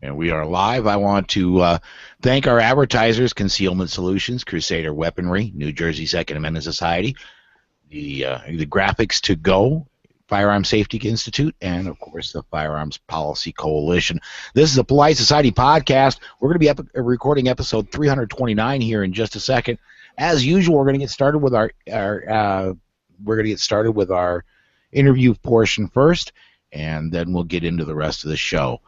And we are live. I want to thank our advertisers, Concealment Solutions, Crusader Weaponry, New Jersey Second Amendment Society, the Graphics to Go, Firearm Safety Institute, and, of course, the Firearms Policy Coalition. This is a Polite Society podcast. We're going to be recording episode 329 here in just a second. As usual, we're going to get started with our interview portion first, and then we'll get into the rest of the show.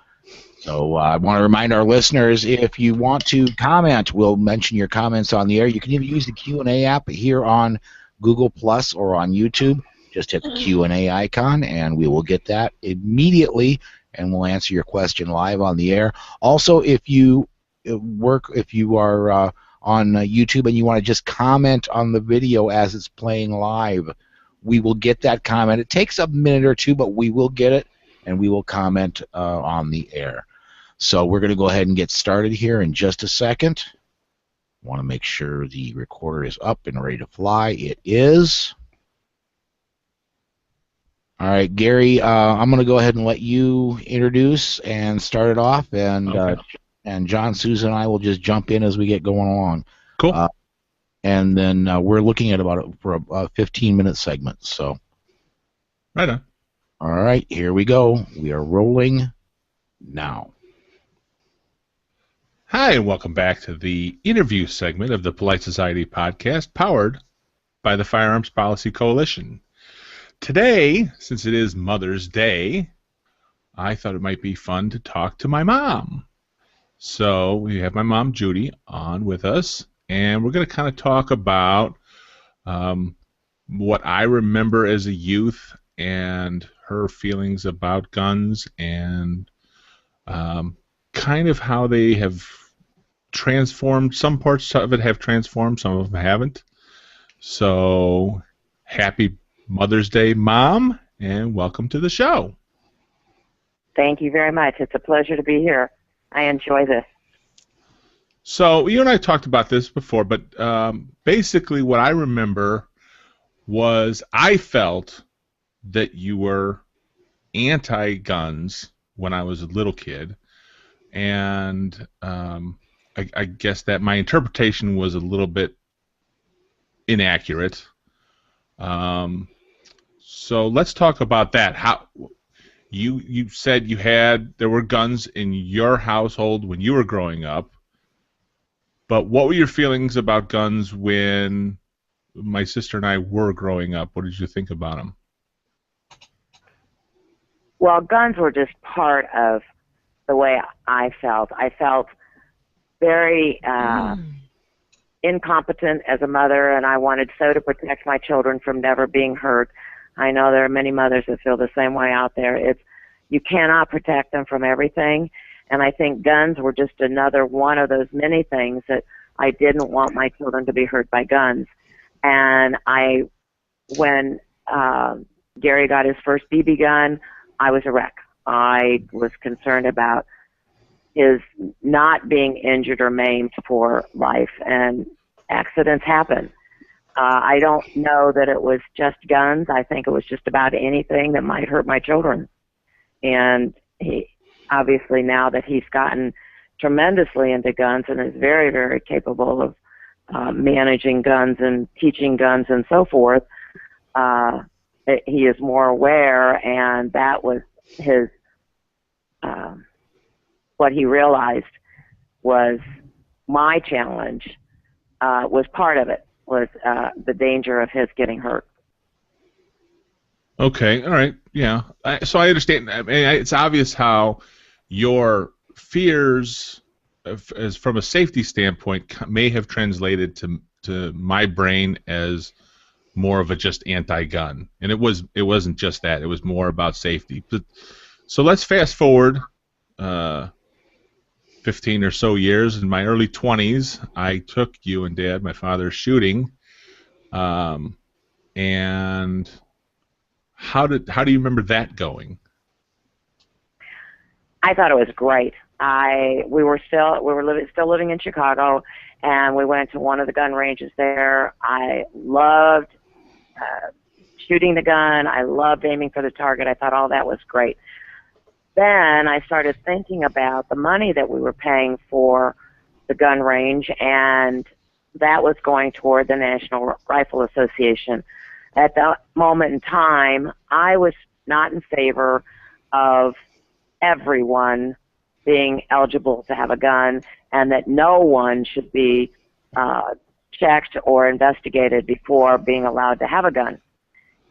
So I want to remind our listeners, if you want to comment, we'll mention your comments on the air. You can even use the Q&A app here on Google Plus or on YouTube. Just hit the Q&A icon, and we will get that immediately, and we'll answer your question live on the air. Also, if you are on YouTube and you want to just comment on the video as it's playing live, we will get that comment. It takes a minute or two, but we will get it, and we will comment on the air. So we're going to go ahead and get started here in just a second. I want to make sure the recorder is up and ready to fly. It is. All right, Gary, I'm going to go ahead and let you introduce and start it off, and okay. And John, Susan, and I will just jump in as we get going along. Cool. And then we're looking at about a 15-minute segment. So. Right on. All right, here we go. We are rolling now. Hi, and welcome back to the interview segment of the Polite Society podcast, powered by the Firearms Policy Coalition. Today, since it is Mother's Day, I thought it might be fun to talk to my mom. So we have my mom, Judy, on with us, and we're going to kind of talk about what I remember as a youth and her feelings about guns and kind of how they have transformed. Some parts of it have transformed, some of them haven't. So happy Mother's Day, Mom, and welcome to the show. Thank you very much. It's a pleasure to be here. I enjoy this. So you and I talked about this before, but basically what I remember was I felt that you were anti-guns when I was a little kid, and I guess that my interpretation was a little bit inaccurate. So let's talk about that. How you said there were guns in your household when you were growing up, but what were your feelings about guns when my sister and I were growing up? What did you think about them? Well, guns were just part of the way I felt. I felt very incompetent as a mother, and I wanted so to protect my children from never being hurt. I know there are many mothers that feel the same way out there. You cannot protect them from everything, and I think guns were just another one of those many things that I didn't want my children to be hurt by guns. And when Gary got his first BB gun, I was a wreck. I was concerned about his not being injured or maimed for life, and accidents happen. I don't know that it was just guns. I think it was just about anything that might hurt my children. And he, obviously now that he's gotten tremendously into guns and is very, very capable of managing guns and teaching guns and so forth, he is more aware, and that was his what he realized was my challenge, was part of it, was the danger of his getting hurt. Okay, all right, yeah. So I understand. I mean, it's obvious how your fears, as from a safety standpoint, may have translated to my brain as more of a just anti-gun, and it wasn't just that. It was more about safety. But, so let's fast forward 15 or so years. In my early 20s, I took you and Dad, my father, shooting. And how do you remember that going? I thought it was great. We were still living in Chicago, and we went to one of the gun ranges there. I loved shooting the gun. I loved aiming for the target. I thought all that was great. then I started thinking about the money that we were paying for the gun range, and that was going toward the National Rifle Association. At that moment in time, I was not in favor of everyone being eligible to have a gun, and that no one should be checked or investigated before being allowed to have a gun.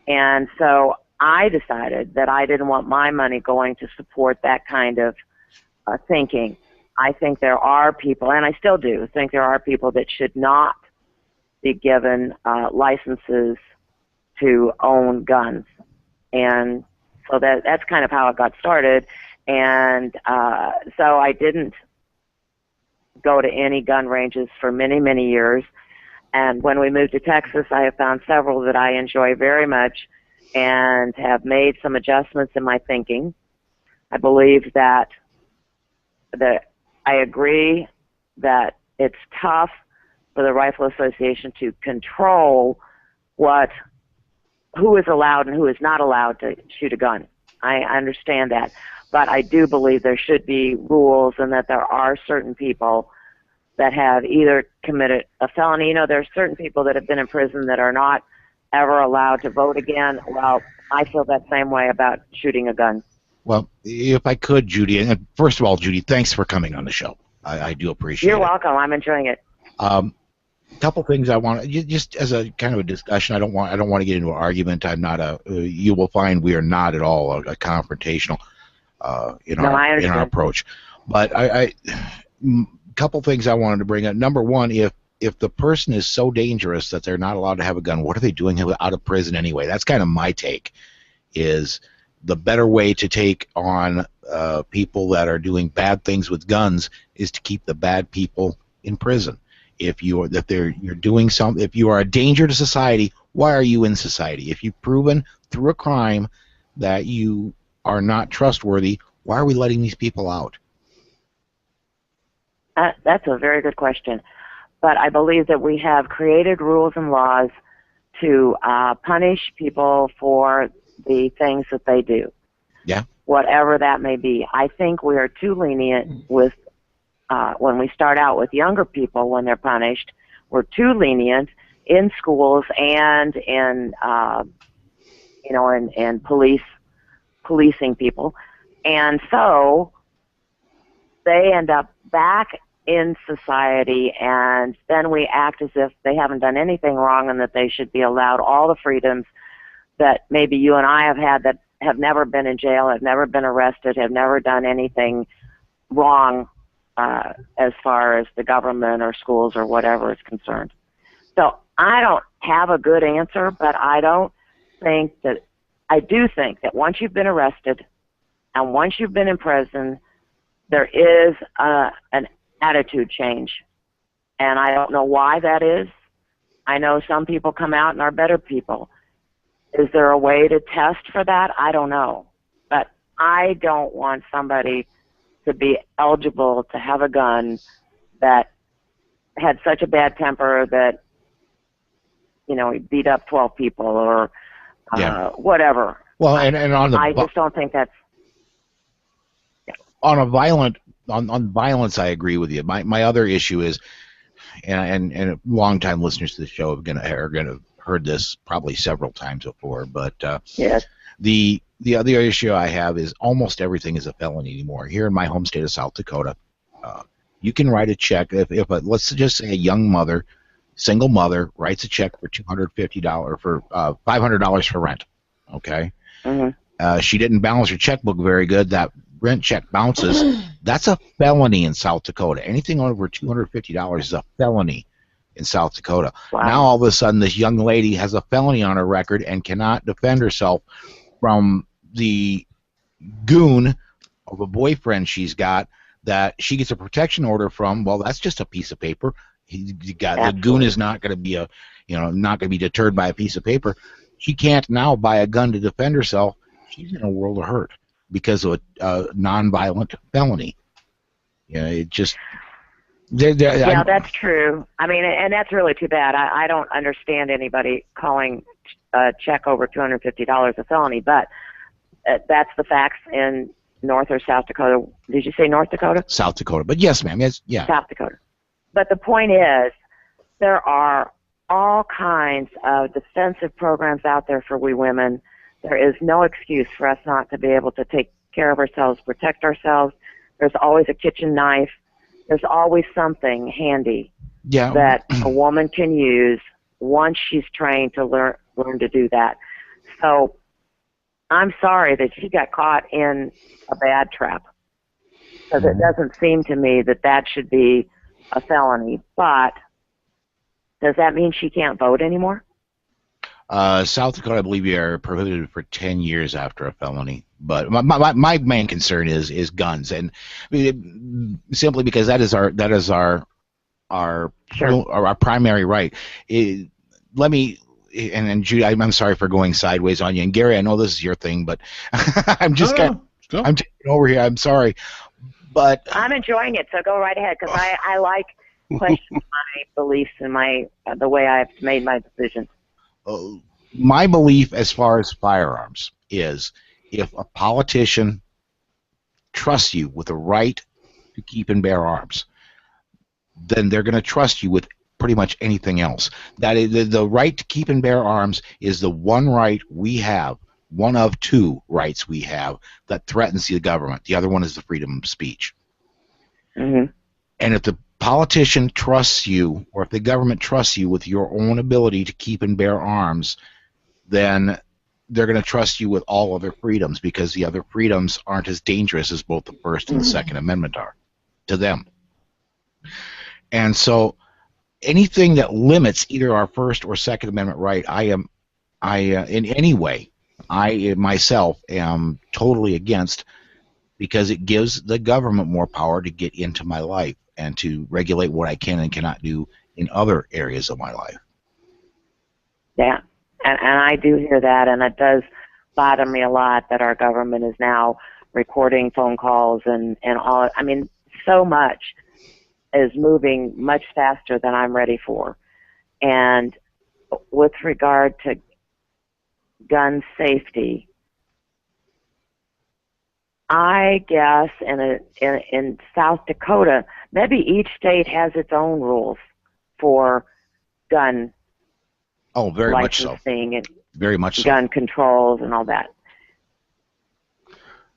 And so I decided that I didn't want my money going to support that kind of thinking. I think there are people, and I still do think there are people that should not be given licenses to own guns. And so that's kind of how it got started. And so I didn't go to any gun ranges for many, many years. And when we moved to Texas, I have found several that I enjoy very much and have made some adjustments in my thinking. I believe that I agree that it's tough for the Rifle Association to control who is allowed and who is not allowed to shoot a gun. I understand that. But I do believe there should be rules, and that there are certain people that have either committed a felony. You know, there are certain people that have been in prison that are not ever allowed to vote again. Well, I feel that same way about shooting a gun. Well, if I could, Judy, and first of all, Judy, thanks for coming on the show. I do appreciate it. You're welcome. I'm enjoying it. Couple things I want, just as a kind of a discussion. I don't want to get into an argument. I'm not you will find we are not at all a confrontational in our approach. But couple things I wanted to bring up. Number one, if the person is so dangerous that they're not allowed to have a gun, what are they doing out of prison anyway? That's kind of my take. Is the better way to take on people that are doing bad things with guns is to keep the bad people in prison. If you are a danger to society, why are you in society? If you've proven through a crime that you are not trustworthy, why are we letting these people out? That's a very good question. But I believe that we have created rules and laws to punish people for the things that they do. Yeah. Whatever that may be. I think we are too lenient with when we start out with younger people when they're punished. We're too lenient in schools and in policing people, and so they end up back in society, and then we act as if they haven't done anything wrong and that they should be allowed all the freedoms that maybe you and I have had, that have never been in jail, have never been arrested, have never done anything wrong as far as the government or schools or whatever is concerned. So I don't have a good answer, but I do think that once you've been arrested and once you've been in prison, there is an attitude change. And I don't know why that is. I know some people come out and are better people. Is there a way to test for that? I don't know. But I don't want somebody to be eligible to have a gun that had such a bad temper that, he beat up 12 people or whatever. Well, and I just don't think that's... Yeah. On violence, I agree with you. My other issue is, and longtime listeners to the show are gonna heard this probably several times before, but yes. The other issue I have is almost everything is a felony anymore. Here in my home state of South Dakota, you can write a check if let's just say a young mother, single mother, writes a check for $250 for $500 for rent. Okay, she didn't balance her checkbook very good. That rent check bounces. That's a felony in South Dakota. Anything over $250 is a felony in South Dakota. Wow. Now all of a sudden this young lady has a felony on her record and cannot defend herself from the goon of a boyfriend she's got that she gets a protection order from. Well, that's just a piece of paper. The goon is not going to be not going to be deterred by a piece of paper. She can't now buy a gun to defend herself. She's in a world of hurt because of a non-violent felony. It just... Yeah, that's true. I mean, and that's really too bad. I don't understand anybody calling a check over $250 a felony, but that's the facts in North or South Dakota. Did you say North Dakota? South Dakota. But yes, ma'am. Yes, yeah. South Dakota. But the point is, there are all kinds of defensive programs out there for we women. There is no excuse for us not to be able to take care of ourselves, protect ourselves. There's always a kitchen knife. There's always something handy that a woman can use once she's trained to learn to do that. So I'm sorry that she got caught in a bad trap, because it doesn't seem to me that that should be a felony. But does that mean she can't vote anymore? South Dakota, I believe, you are prohibited for 10 years after a felony. But my main concern is guns, and simply because that is our primary right. Let me, and Judy, I'm sorry for going sideways on you, and Gary, I know this is your thing, but I'm just I'm taking over here. I'm sorry, but I'm enjoying it, so go right ahead, because I like questioning my beliefs and the way I've made my decisions. My belief as far as firearms is, if a politician trusts you with the right to keep and bear arms, then they're going to trust you with pretty much anything else. That is, the right to keep and bear arms is the one right we have, one of two rights we have that threatens the government. The other one is the freedom of speech. Mm-hmm. And if the politician trusts you, or if the government trusts you with your own ability to keep and bear arms, then they're going to trust you with all other freedoms, because the other freedoms aren't as dangerous as both the First and the Second Amendment are to them. And so anything that limits either our First or Second Amendment right, in any way, I myself am totally against, because it gives the government more power to get into my life and to regulate what I can and cannot do in other areas of my life. Yeah, and I do hear that, and it does bother me a lot that our government is now recording phone calls and all. I mean, so much is moving much faster than I'm ready for. And with regard to gun safety, I guess in South Dakota, maybe each state has its own rules for gun very much so. licensing and very much so. Gun controls and all that.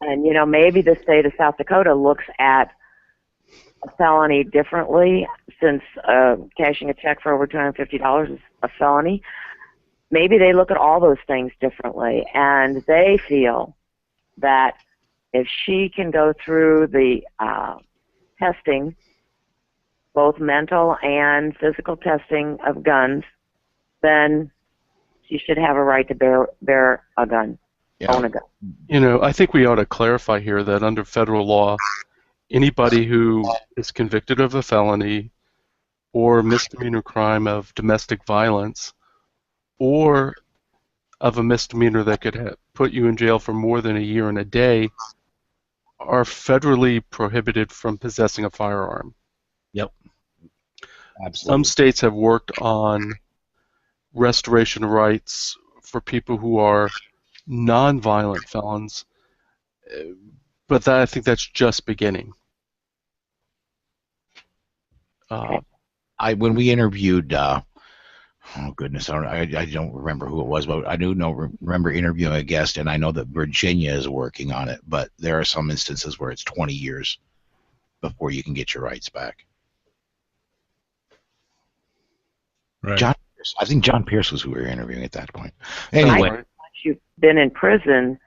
And, maybe the state of South Dakota looks at a felony differently, since cashing a check for over $250 is a felony. Maybe they look at all those things differently, and they feel that if she can go through the testing, both mental and physical testing of guns, then she should have a right to bear a gun, own a gun. I think we ought to clarify here that under federal law, anybody who is convicted of a felony or misdemeanor crime of domestic violence, or of a misdemeanor that could put you in jail for more than a year and a day, are federally prohibited from possessing a firearm. Yep. Absolutely. Some states have worked on restoration rights for people who are non-violent felons, but I think that's just beginning. When we interviewed, oh goodness, I don't remember who it was, but I remember interviewing a guest, and I know that Virginia is working on it, but there are some instances where it's 20 years before you can get your rights back. Right. I think John Pierce was who we were interviewing at that point. Anyway. Once you've been in prison,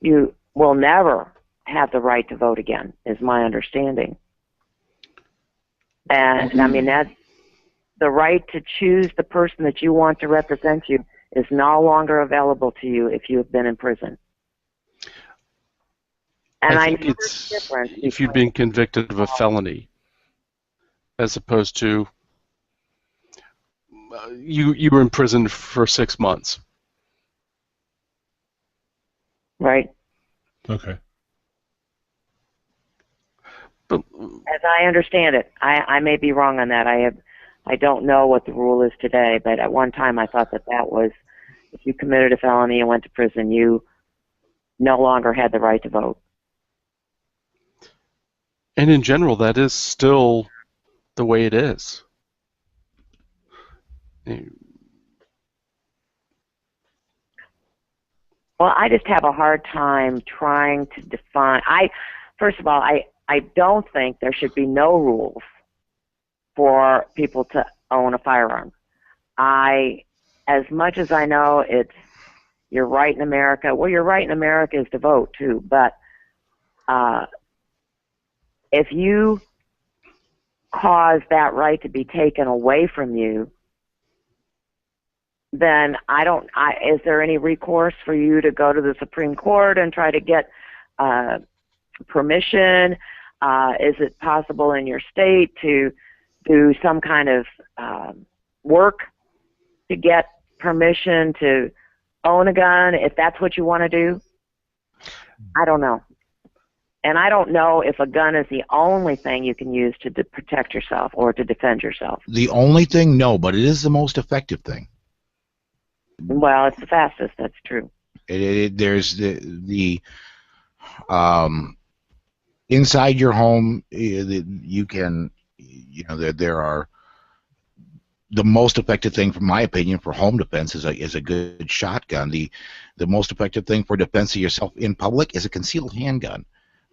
you will never have the right to vote again, is my understanding. And, I mean, that's the right to choose the person that you want to represent you is no longer available to you if you have been in prison. And I think it's different if you've been convicted of a felony, as opposed to you were in prison for 6 months. Right. Okay. But as I understand it, I may be wrong on that. I don't know what the rule is today, but at one time I thought that was, if you committed a felony and went to prison, you no longer had the right to vote. And in general, that is still the way it is. Well, I just have a hard time trying to define. First of all, I don't think there should be no rules for people to own a firearm. As much as I know you're right in America. Well, your right in America is to vote too, but if you cause that right to be taken away from you, then is there any recourse for you to go to the Supreme Court and try to get permission? Is it possible in your state to do some kind of work to get permission to own a gun if that's what you want to do? I don't know. And I don't know if a gun is the only thing you can use to protect yourself or to defend yourself. The only thing, no, but it is the most effective thing. Well, it's the fastest. That's true. There's the inside your home. You can, there are the most effective thing, from my opinion, for home defense is a good shotgun. The most effective thing for defense of yourself in public is a concealed handgun.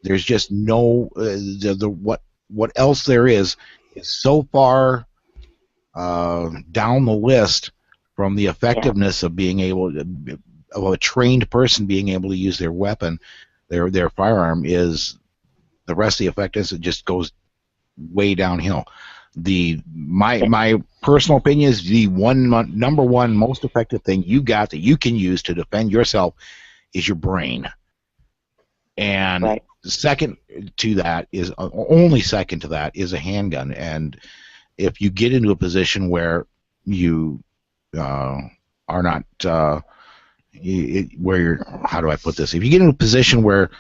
There's just no what else there is so far down the list from the effectiveness of being able to, of a trained person being able to use their weapon, their firearm, is the rest of the effectiveness. It just goes way downhill. My personal opinion is the number one most effective thing you got that you can use to defend yourself is your brain. And right. Second to that is only second to that is a handgun. And if you get into a position where you are not where you're, how do I put this? If you get in a position where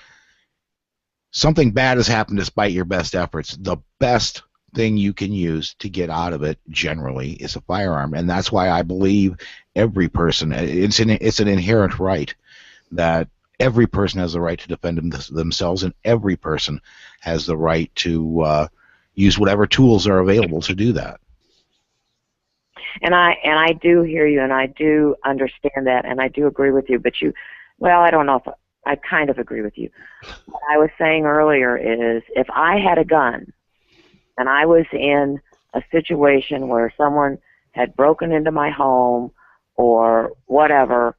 something bad has happened despite your best efforts, the best thing you can use to get out of it generally is a firearm. And that's why I believe every person, it's an inherent right that every person has the right to defend themselves, and every person has the right to use whatever tools are available to do that. And I do hear you, and I do understand that, and I do agree with you. But I don't know if I kind of agree with you. What I was saying earlier is, if I had a gun and I was in a situation where someone had broken into my home or whatever,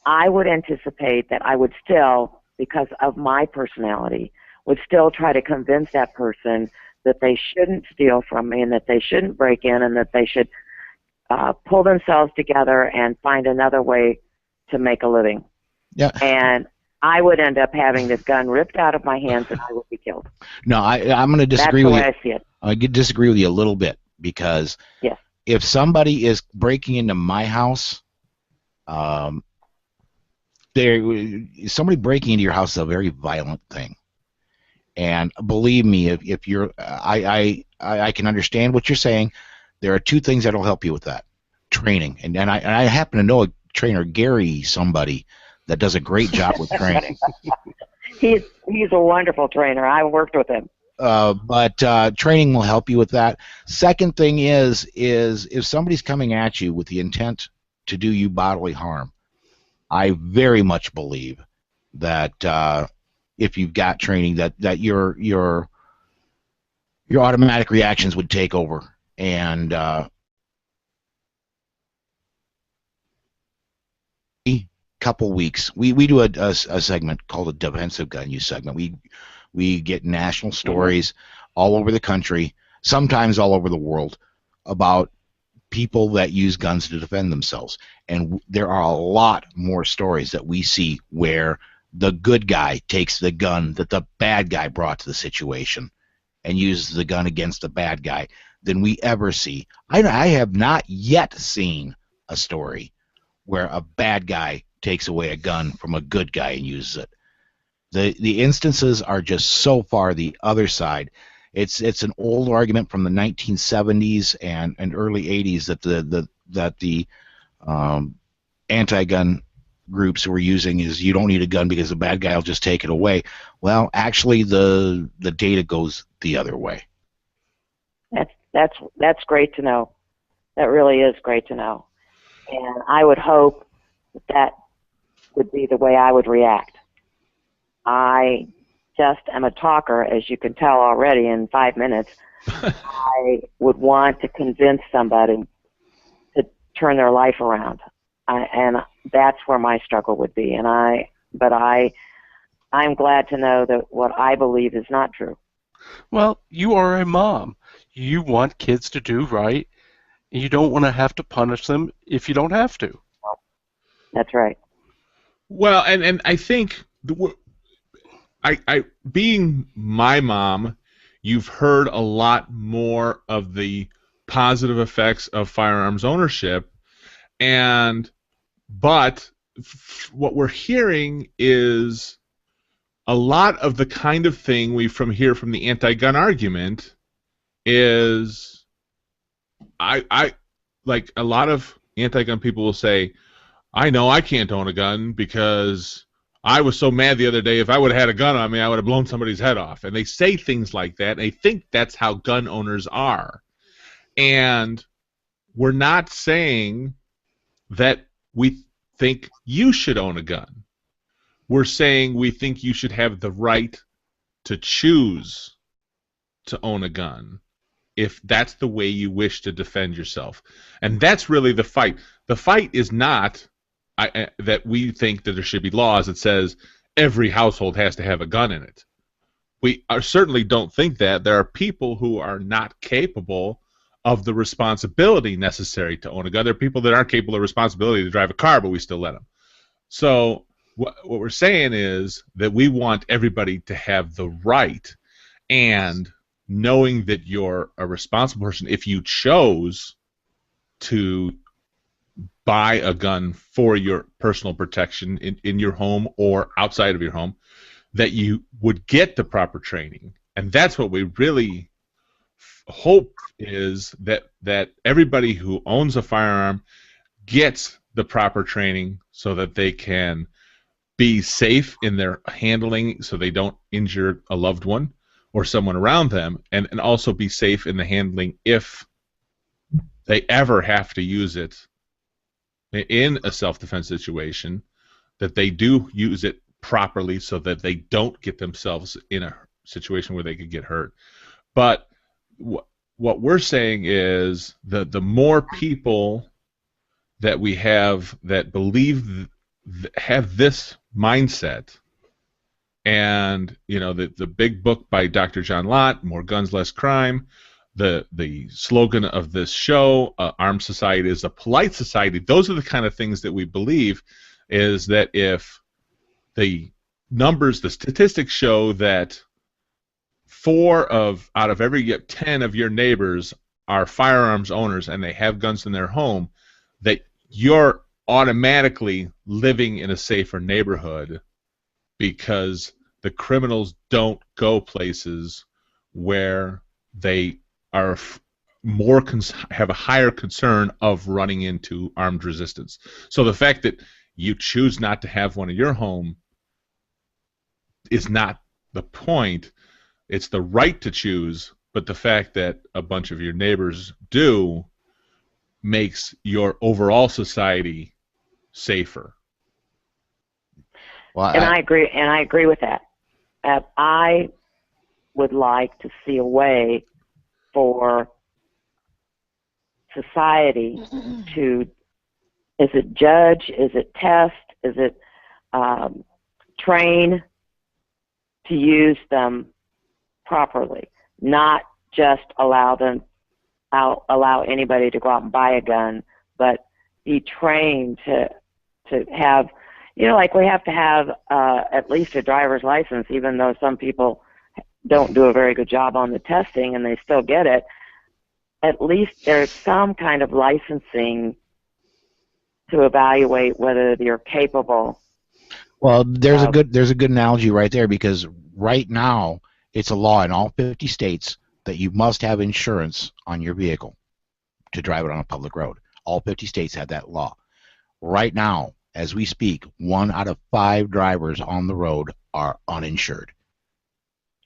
I would anticipate that I would still, because of my personality, would still try to convince that person that they shouldn't steal from me and that they shouldn't break in and that they should pull themselves together and find another way to make a living. Yeah. And I would end up having this gun ripped out of my hands and I would be killed. No, I'm going to disagree with you. That's the way I see it. I disagree with you a little bit, because yes. If somebody is breaking into my house, somebody breaking into your house is a very violent thing. And believe me, if you're, I can understand what you're saying. There are two things that'll help you with that: training, and I happen to know a trainer, Gary, somebody that does a great job with training. He's a wonderful trainer. I worked with him. But training will help you with that. Second thing is if somebody's coming at you with the intent to do you bodily harm, I very much believe that if you've got training, that your automatic reactions would take over. And couple weeks, we do a segment called a defensive gun use segment. We get national stories all over the country, sometimes all over the world, about people that use guns to defend themselves. And there are a lot more stories that we see where the good guy takes the gun that the bad guy brought to the situation and uses the gun against the bad guy than we ever see. I have not yet seen a story where a bad guy takes away a gun from a good guy and uses it. The instances are just so far the other side. It's an old argument from the 1970s and early 80s that the anti-gun groups who are using is you don't need a gun because the bad guy will just take it away. Well, actually, the data goes the other way. That's great to know. That really is great to know. And I would hope that would be the way I would react. I just am a talker, as you can tell already in 5 minutes. I would want to convince somebody to turn their life around, and that's where my struggle would be. But I'm glad to know that what I believe is not true. Well, you are a mom. You want kids to do right. You don't want to have to punish them if you don't have to. That's right. Well, and I think I being my mom, you've heard a lot more of the positive effects of firearms ownership, but what we're hearing is a lot of the kind of thing we hear from the anti-gun argument is I like a lot of anti-gun people will say, I know I can't own a gun because I was so mad the other day, if I would have had a gun on me, I would have blown somebody's head off. And they say things like that, and they think that's how gun owners are. And we're not saying that we think you should own a gun. We're saying we think you should have the right to choose to own a gun if that's the way you wish to defend yourself. And that's really the fight. The fight is not that we think that there should be laws that says every household has to have a gun in it. We certainly don't think that. There are people who are not capable of the responsibility necessary to own a gun. There are people that aren't capable of responsibility to drive a car, but we still let them. So what we're saying is that we want everybody to have the right, and knowing that you're a responsible person, if you chose to buy a gun for your personal protection in your home or outside of your home, that you would get the proper training. And that's what we really hope, is that everybody who owns a firearm gets the proper training so that they can be safe in their handling, so they don't injure a loved one or someone around them, and also be safe in the handling if they ever have to use it in a self-defense situation, that they do use it properly so that they don't get themselves in a situation where they could get hurt. But what we're saying is that the more people that we have that believe, have this mindset, and the big book by Dr. John Lott, More Guns, Less Crime, the slogan of this show, Armed Society is a Polite Society. Those are the kind of things that we believe, is that if the statistics show that 4 out of every 10 of your neighbors are firearms owners and they have guns in their home, that you're automatically living in a safer neighborhood, because the criminals don't go places where they are have a higher concern of running into armed resistance. So the fact that you choose not to have one in your home is not the point. It's the right to choose, but the fact that a bunch of your neighbors do makes your overall society safer. Well, I agree, and I agree with that. I would like to see a way for society to, is it judge, is it test, is it train to use them properly, not just allow anybody to go out and buy a gun, but be trained to have, like we have to have at least a driver's license, even though some people don't do a very good job on the testing and they still get it. At least there's some kind of licensing to evaluate whether you're capable. Well, there's a good analogy right there, because right now it's a law in all 50 states that you must have insurance on your vehicle to drive it on a public road. All 50 states have that law. Right now, as we speak, 1 out of 5 drivers on the road are uninsured.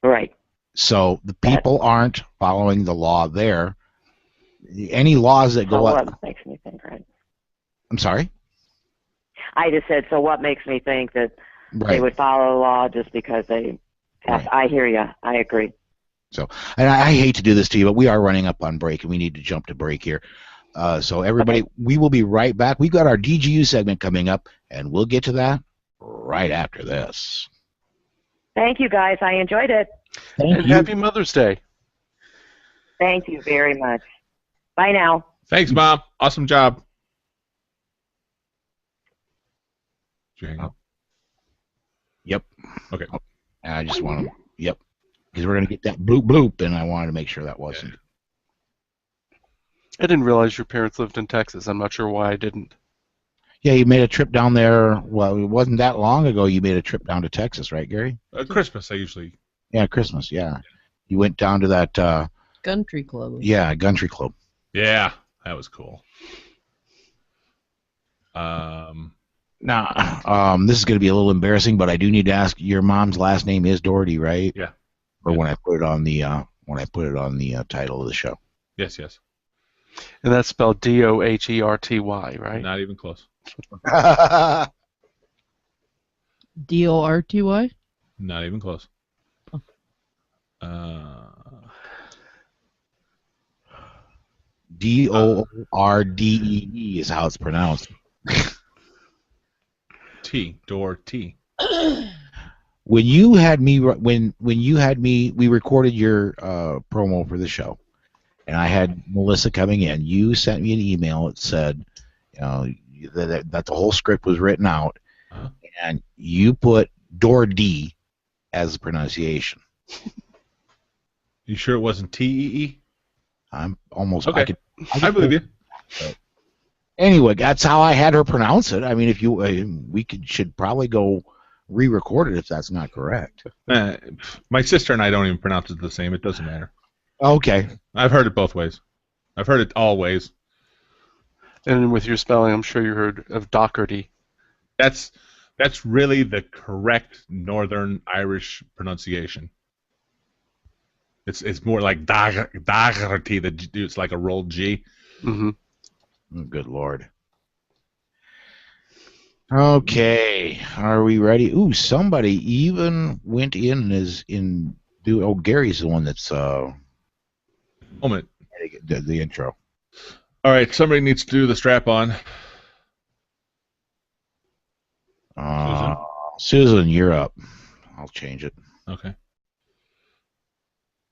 Right. So the people aren't following the law there. Any laws that go up. What makes me think, right? I'm sorry? I just said, so what makes me think that Right. they would follow the law just because they have, Right. I hear you. I agree. So, and I hate to do this to you, but we are running up on break, and we need to jump to break here. So everybody, we will be right back. We've got our DGU segment coming up, and we'll get to that right after this. Thank you, guys. I enjoyed it. Thank And you. happy Mother's Day. Thank you very much. Bye now. Thanks, Mom. Awesome job. Did you hang up? Yep. Okay. And I just want to, yep. Because we're going to get that bloop bloop, and I wanted to make sure that wasn't. I didn't realize your parents lived in Texas. I'm not sure why I didn't. Yeah, you made a trip down there. Well, it wasn't that long ago you made a trip down to Texas, right, Gary? Christmas, I usually. Yeah, Christmas, yeah. You went down to that, Country Club. yeah, country club. Yeah, that was cool. Now, this is going to be a little embarrassing, but I do need to ask. Your mom's last name is Doherty, right? Yeah. Or Yeah. when I put it on the title of the show. Yes, yes. And that's spelled Doherty, right? Not even close. Dorty? Not even close. Doordee is how it's pronounced. Doherty. When you had me, we recorded your promo for the show, and I had Melissa coming in. You sent me an email that said, you know, that the whole script was written out, Uh-huh. and you put Doherty as the pronunciation. You sure it wasn't Tee? I'm almost. Okay. I believe you. Anyway, that's how I had her pronounce it. I mean, if you, should probably go re-record it if that's not correct. My sister and I don't even pronounce it the same. It doesn't matter. Okay. I've heard it both ways. I've heard it all ways. And with your spelling, I'm sure you heard of Doherty. That's really the correct Northern Irish pronunciation. It's more like Doherty. It's like a rolled G. Mm-hmm. Oh, good Lord. Okay, are we ready? Ooh, somebody even went in and is in. Oh, Gary's the one that's Moment. the intro. All right, somebody needs to do the strap on. Susan, you're up. I'll change it. Okay.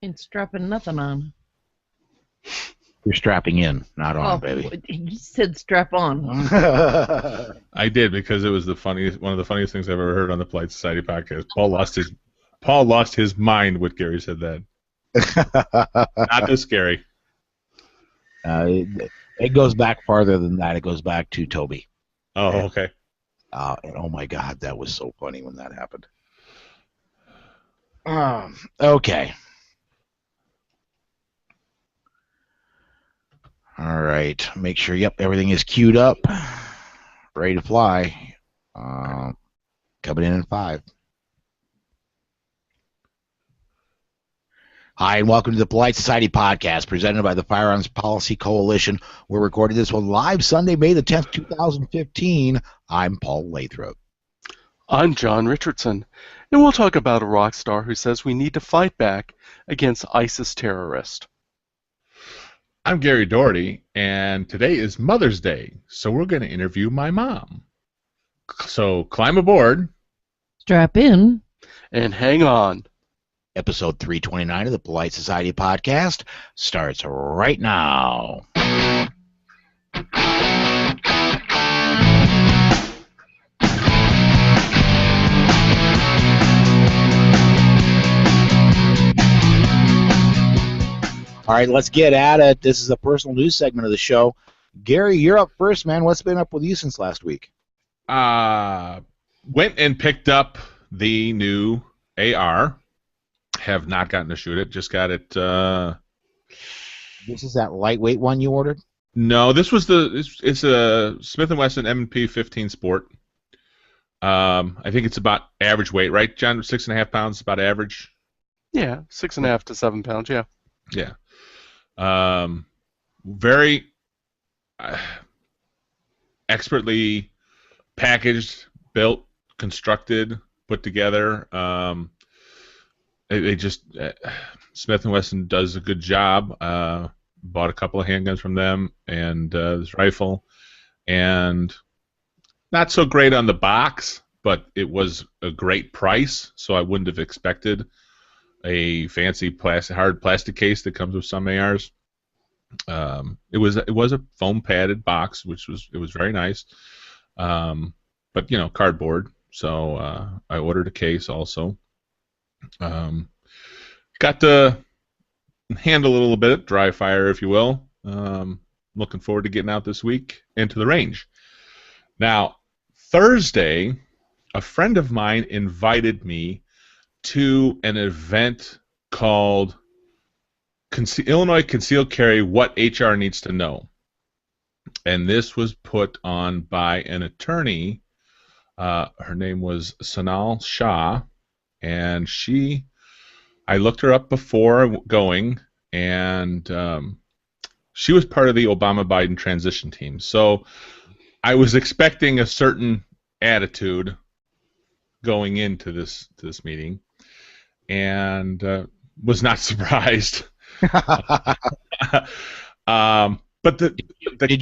Ain't strapping nothing on. You're strapping in, not on, baby. You said strap on. I did because it was one of the funniest things I've ever heard on the Polite Society podcast. Paul lost his mind when Gary said that. Not this Gary. It goes back farther than that. It goes back to Toby. Oh, okay. And oh my God, that was so funny when that happened. Okay. All right. Make sure, yep, everything is queued up, ready to fly. Coming in 5. Hi, and welcome to the Polite Society podcast, presented by the Firearms Policy Coalition. We're recording this one live Sunday, May the 10th, 2015. I'm Paul Lathrop. I'm John Richardson, and we'll talk about a rock star who says we need to fight back against ISIS terrorists. I'm Gary Doherty, and today is Mother's Day, so we're going to interview my mom. So climb aboard. Strap in. And hang on. Episode 329 of the Polite Society podcast starts right now. All right, let's get at it. This is a personal news segment of the show. Gary, you're up first, man. What's been up with you since last week? Went and picked up the new AR. Have not gotten to shoot it. Just got it. This is that lightweight one you ordered? No, this was it's a Smith & Wesson M&P 15 Sport. I think it's about average weight, right, John? 6.5 pounds, about average. Yeah, 6.5 to 7 pounds. Yeah. Yeah. Very expertly packaged, built, constructed, put together. They just Smith & Wesson does a good job. Bought a couple of handguns from them and this rifle, and not so great on the box, but it was a great price, so I wouldn't have expected a fancy hard plastic case that comes with some ARs. It was a foam padded box, which was very nice, but cardboard. So I ordered a case also. Got to handle a little bit, dry fire, if you will. Looking forward to getting out this week into the range. Now, Thursday, a friend of mine invited me to an event called Illinois Concealed Carry, What HR Needs to Know. And this was put on by an attorney. Her name was Sanal Shah, and I looked her up before going, and she was part of the Obama-Biden transition team. So I was expecting a certain attitude going into this meeting, and was not surprised. But did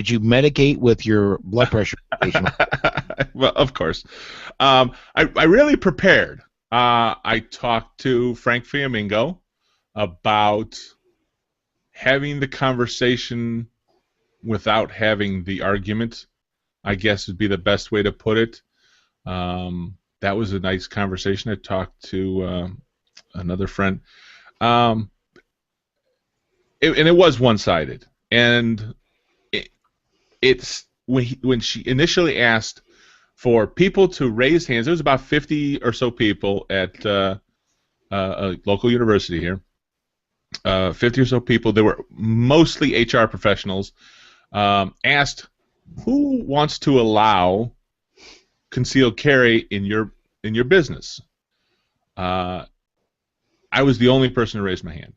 you medicate with your blood pressure patient? Well, of course. I really prepared. I talked to Frank Fiamingo about having the conversation without having the argument, I guess would be the best way to put it. That was a nice conversation. I talked to another friend. And it was one-sided. And it's when she initially asked for people to raise hands, there was about 50 or so people at a local university here. 50 or so people, they were mostly HR professionals, asked who wants to allow concealed carry in your business. I was the only person to raise my hand.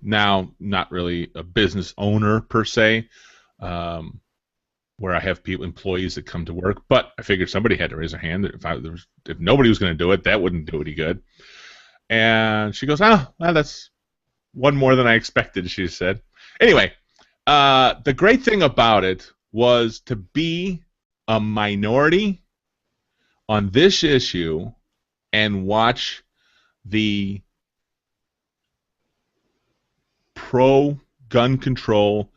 Now, not really a business owner per se, where I have employees that come to work, but I figured somebody had to raise their hand. If nobody was going to do it, that wouldn't do any good. And she goes, well, that's one more than I expected, she said. Anyway, the great thing about it was to be a minority on this issue and watch the pro-gun control,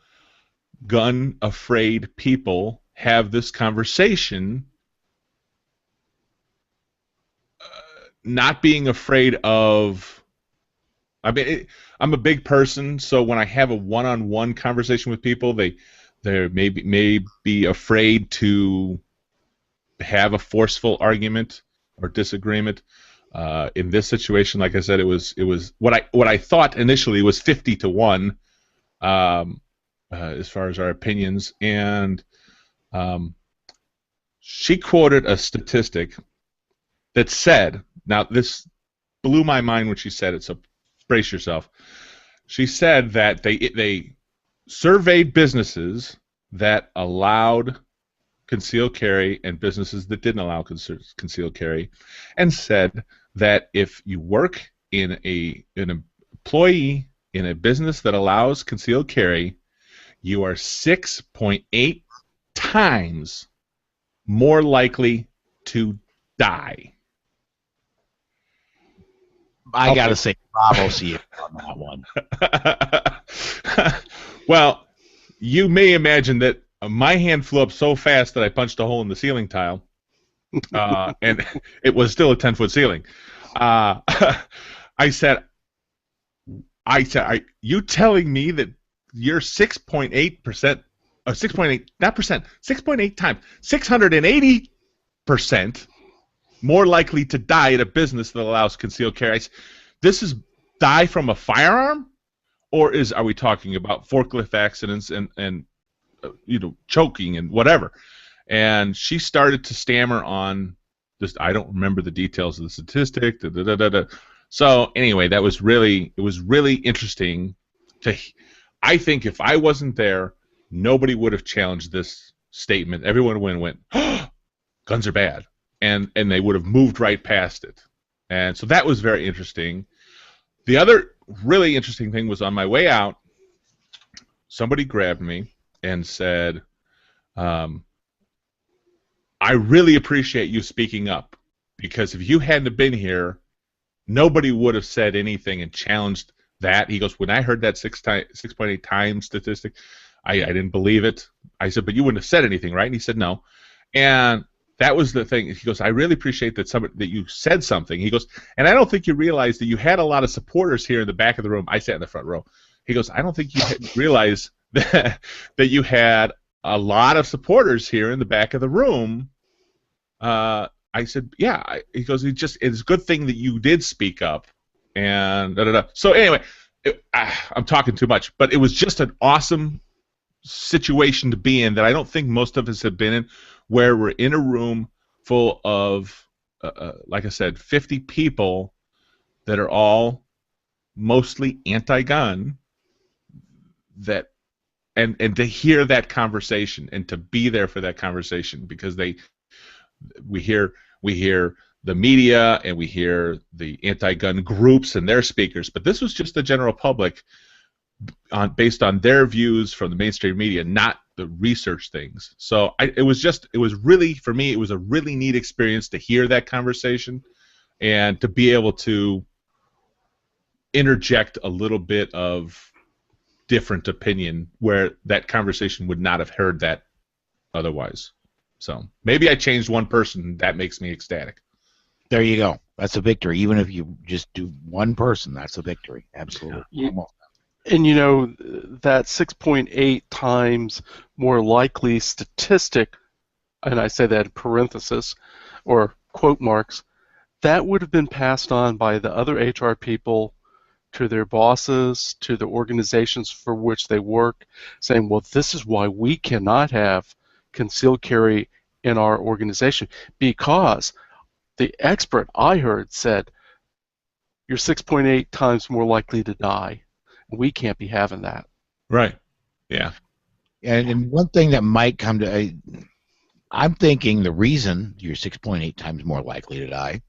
gun-afraid people have this conversation, not being afraid of... I'm a big person, so when I have a one-on-one conversation with people, they may be afraid to have a forceful argument or disagreement. In this situation, like I said, it was what I thought initially was 50-1 as far as our opinions, and she quoted a statistic that said, now this blew my mind when she said it, so brace yourself. She said that they surveyed businesses that allowed concealed carry and businesses that didn't allow concealed carry, and said that if you work in an employee in a business that allows concealed carry, you are 6.8 times more likely to die. I got to say bravo to you on that one. Well, you may imagine that my hand flew up so fast that I punched a hole in the ceiling tile, and it was still a 10-foot ceiling. I said, are you telling me that you're 6.8%, or 6.8, not percent, 6.8 times, 680% more likely to die at a business that allows concealed carry? This is die from a firearm, or are we talking about forklift accidents and choking and whatever? and she started to stammer on this. I don't remember the details of the statistic. Da, da, da, da, da. So anyway, it was really interesting. I think if I wasn't there, nobody would have challenged this statement. Everyone went, oh, guns are bad, and they would have moved right past it. And so that was very interesting. The other really interesting thing was on my way out, somebody grabbed me and said, I really appreciate you speaking up, because if you hadn't have been here, nobody would have said anything and challenged that. He goes, when I heard that 6.8 times statistic, I didn't believe it. I said, but you wouldn't have said anything, right? And he said, no. And that was the thing. He goes, I really appreciate that you said something. He goes, and I don't think you realized that you had a lot of supporters here in the back of the room. I sat in the front row. He goes, I don't think you realized that you had a lot of supporters here in the back of the room. I said, yeah. He goes, it's a good thing that you did speak up. And da-da-da. So anyway, I'm talking too much, but it was just an awesome situation to be in that I don't think most of us have been in, where we're in a room full of, like I said, 50 people that are all mostly anti-gun, and to hear that conversation and to be there for that conversation, because we hear the media and we hear the anti-gun groups and their speakers, but this was just the general public based on their views from the mainstream media, not the research things. So it was really, for me, it was a really neat experience to hear that conversation and to be able to interject a little bit of different opinion where that conversation would not have heard that otherwise. So maybe I changed one person. That makes me ecstatic. There you go. That's a victory. Even if you just do one person, that's a victory. Absolutely. Yeah. And you know, that 6.8 times more likely statistic, and I say that in parenthesis or quote marks, that would have been passed on by the other HR people to their bosses, to the organizations for which they work, saying, well, this is why we cannot have concealed carry in our organization, because the expert I heard said you're 6.8 times more likely to die. We can't be having that. Right. Yeah. And one thing that might come to, I'm thinking the reason you're 6.8 times more likely to die,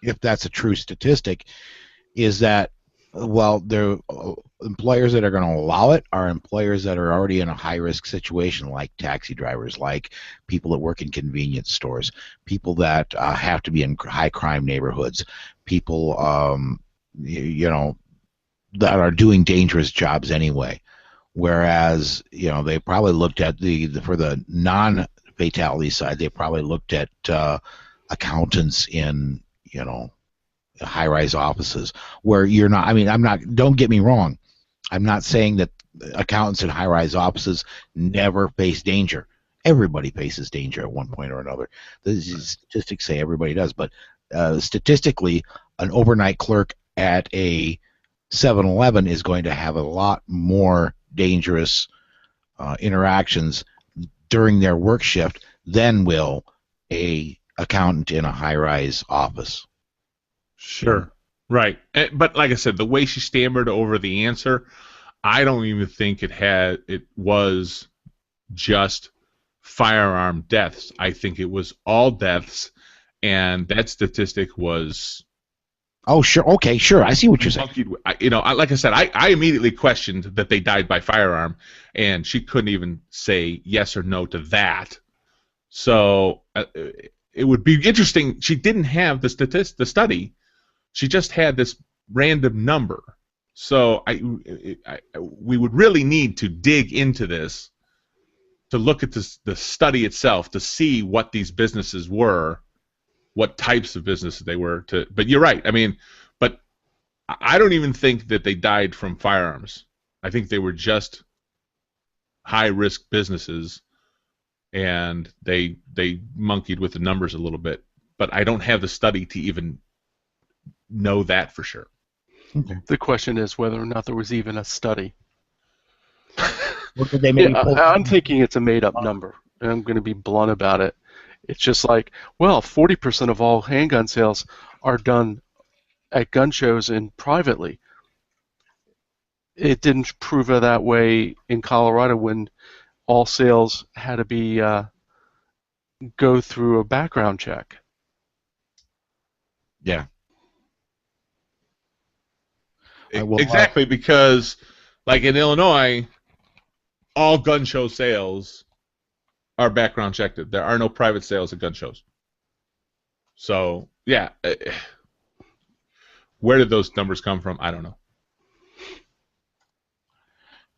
if that's a true statistic, is that, well, there employers that are going to allow it are employers that are already in a high-risk situation, like taxi drivers, like people that work in convenience stores, people that have to be in high-crime neighborhoods, people, that are doing dangerous jobs anyway. Whereas, they probably looked at for the non-fatality side, they probably looked at accountants in, high-rise offices where you're not. I mean, don't get me wrong. I'm not saying that accountants in high-rise offices never face danger. Everybody faces danger at one point or another. The statistics say everybody does, but statistically, an overnight clerk at a 7-Eleven is going to have a lot more dangerous interactions during their work shift than will a accountant in a high-rise office. Sure. Right. But like I said, the way she stammered over the answer, I don't even think it was just firearm deaths. I think it was all deaths, and that statistic was... Oh, sure. Okay, sure. I see what you're saying. Like I said, I immediately questioned that they died by firearm, and she couldn't even say yes or no to that. So it would be interesting. She didn't have the study. She just had this random number. So we would really need to dig into this to look at the study itself to see what these businesses were, what types of businesses they were. But you're right. I mean, but I don't even think that they died from firearms. I think they were just high-risk businesses, and they monkeyed with the numbers a little bit. But I don't have the study to even know that for sure. Okay. The question is whether or not there was even a study. What did they maybe I'm thinking it's a made-up number. and I'm going to be blunt about it. It's just like, well, 40% of all handgun sales are done at gun shows and privately. It didn't prove it that way in Colorado when all sales had to be go through a background check. Yeah. Well, Exactly, because like in Illinois, all gun show sales are background checked. There are no private sales at gun shows. So, yeah. Where did those numbers come from? I don't know.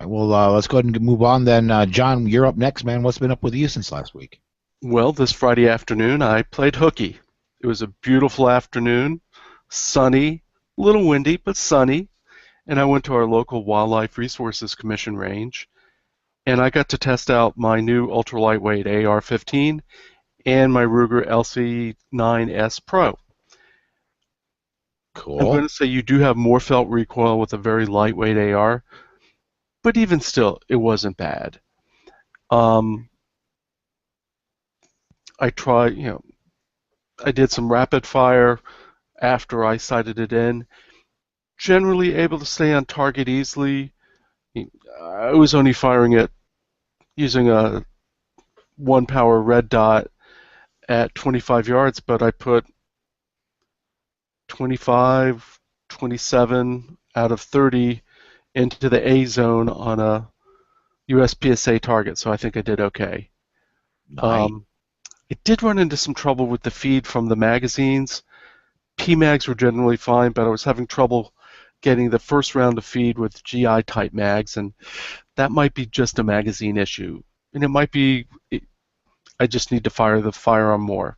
Well, let's go ahead and move on then. John, you're up next, man. What's been up with you since last week? Well, this Friday afternoon, I played hooky. It was a beautiful afternoon, sunny, a little windy, but sunny. And I went to our local Wildlife Resources Commission range, and I got to test out my new ultra-lightweight AR-15 and my Ruger LC9S Pro. Cool. I'm going to say you do have more felt recoil with a very lightweight AR, but even still, it wasn't bad. I tried, I did some rapid fire after I sighted it in. Generally able to stay on target easily. I was only firing it using a 1-power red dot at 25 yards, but I put 25, 27 out of 30 into the A zone on a USPSA target, so I think I did okay. Nice. It did run into some trouble with the feed from the magazines. PMags were generally fine, but I was having trouble getting the first round of feed with GI-type mags, and that might be just a magazine issue. And it might be I just need to fire the firearm more.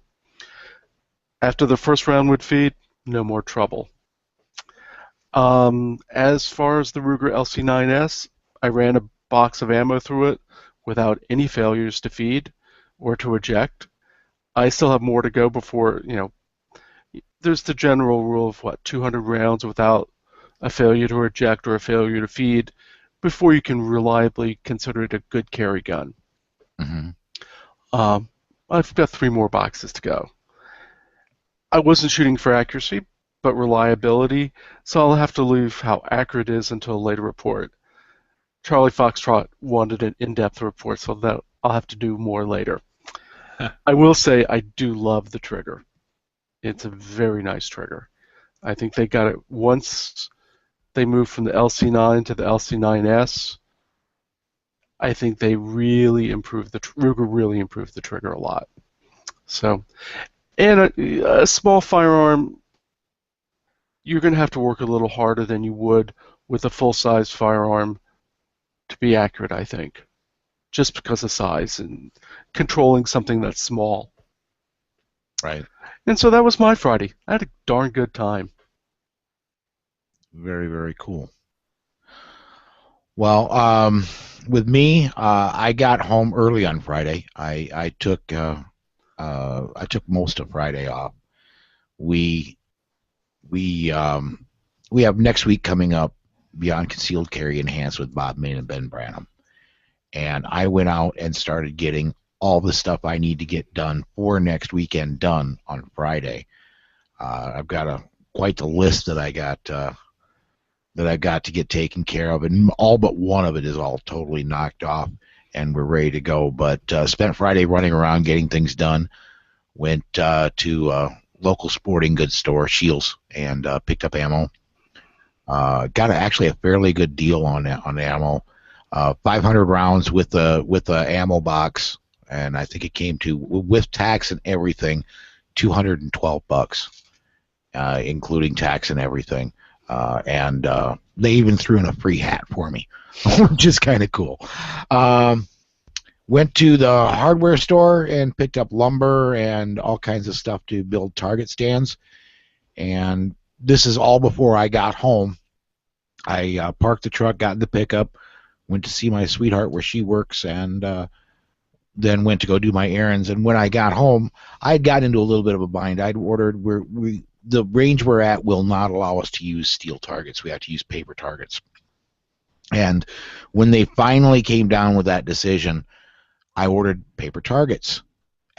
After the first round would feed, no more trouble. As far as the Ruger LC9S, I ran a box of ammo through it without any failures to feed or to eject. I still have more to go before, there's the general rule of 200 rounds without a failure to eject or a failure to feed before you can reliably consider it a good carry gun. Mm-hmm. I've got 3 more boxes to go. I wasn't shooting for accuracy, but reliability, so I'll have to leave how accurate it is until a later report. Charlie Foxtrot wanted an in-depth report, so that I'll have to do more later. I will say I do love the trigger. It's a very nice trigger. I think they got it once they moved from the LC9 to the LC9S. I think they really improved Ruger really improved the trigger a lot. So, and a small firearm, you're going to have to work a little harder than you would with a full-size firearm to be accurate, I think, just because of size and controlling something that's small. Right. And so that was my Friday. I had a darn good time. Very, very cool. Well, with me, I got home early on Friday. I took most of Friday off. We have next week coming up Beyond Concealed Carry Enhanced with Bob Main and Ben Branham, and I went out and started getting all the stuff I need to get done for next weekend done on Friday. I've got quite the list that I got to get taken care of, and all but one of it is all totally knocked off, and we're ready to go. But spent Friday running around getting things done. Went to local sporting goods store, Shields, and picked up ammo. Got actually a fairly good deal on ammo. 500 rounds with the ammo box, and I think it came to, with tax and everything, $212, including tax and everything. And they even threw in a free hat for me, which is kind of cool. Went to the hardware store and picked up lumber and all kinds of stuff to build target stands. And this is all before I got home. I parked the truck, got in the pickup, went to see my sweetheart where she works, and then went to go do my errands. And when I got home, I had gotten into a little bit of a bind. I'd ordered the range we're at will not allow us to use steel targets. We have to use paper targets. And when they finally came down with that decision, I ordered paper targets.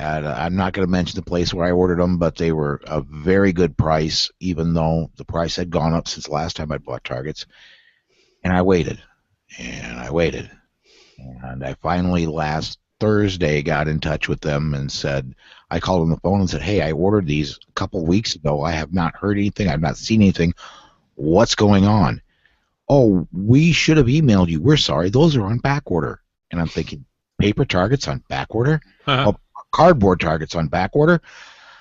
And I'm not going to mention the place where I ordered them, but they were a very good price, even though the price had gone up since the last time I bought targets. And I waited, and I waited. And I finally last Thursday got in touch with them and said, I called on the phone and said, hey, I ordered these a couple weeks ago. I have not heard anything. I've not seen anything. What's going on? Oh, we should have emailed you. We're sorry. Those are on back order. And I'm thinking, paper targets on back order? Oh, cardboard targets on back order.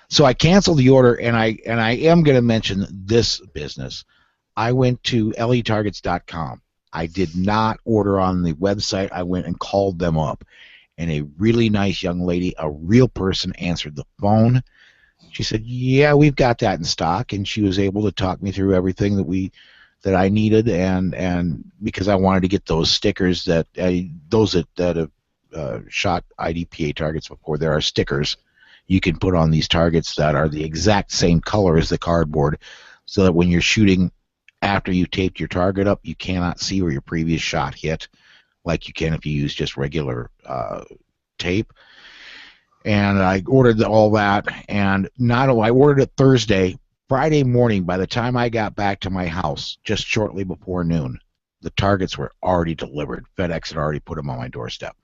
So I canceled the order, and I am going to mention this business. I went to letargets.com. I did not order on the website. I went and called them up, and a really nice young lady, a real person, answered the phone. She said, yeah, we've got that in stock, and she was able to talk me through everything that I needed, and because I wanted to get those stickers that have shot IDPA targets before. There are stickers you can put on these targets that are the exact same color as the cardboard, so that when you're shooting after you taped your target up, you cannot see where your previous shot hit, like you can if you use just regular tape. And I ordered all that, and not only I ordered it Thursday, Friday morning, by the time I got back to my house, just shortly before noon, the targets were already delivered. FedEx had already put them on my doorstep.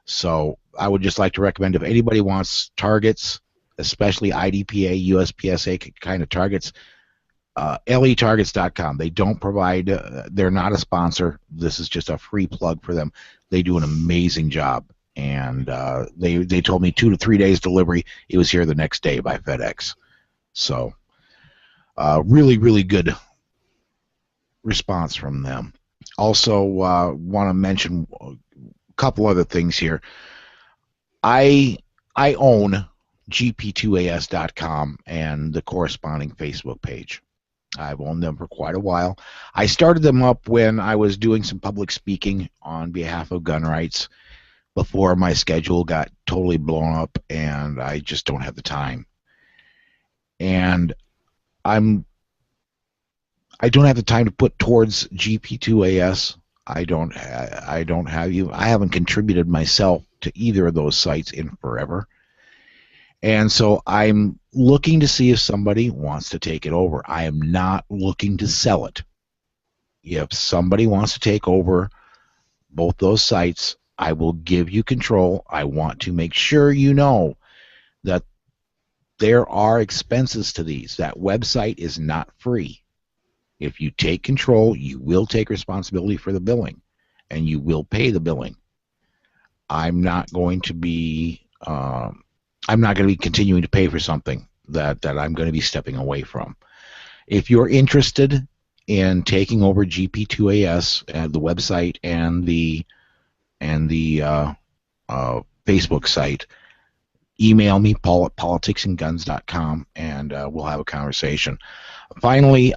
So I would just like to recommend, if anybody wants targets, especially IDPA, USPSA kind of targets, letargets.com. They don't provide, they're not a sponsor. This is just a free plug for them. They do an amazing job. And they told me 2 to 3 days delivery. It was here the next day by FedEx. So really, really good response from them. Also want to mention couple other things here. I own gp2as.com and the corresponding Facebook page. I've owned them for quite a while. I started them up when I was doing some public speaking on behalf of gun rights before my schedule got totally blown up, and I just don't have the time. And I don't have the time to put towards GP2AS. I haven't contributed myself to either of those sites in forever. And so I'm looking to see if somebody wants to take it over. I am not looking to sell it. If somebody wants to take over both those sites, I will give you control. I want to make sure you know that there are expenses to these. That website is not free. If you take control, you will take responsibility for the billing, and you will pay the billing. I'm not going to be continuing to pay for something that I'm going to be stepping away from. If you're interested in taking over GP2AS, the website and the Facebook site, email me, Paul at politicsandguns.com, and we'll have a conversation. Finally,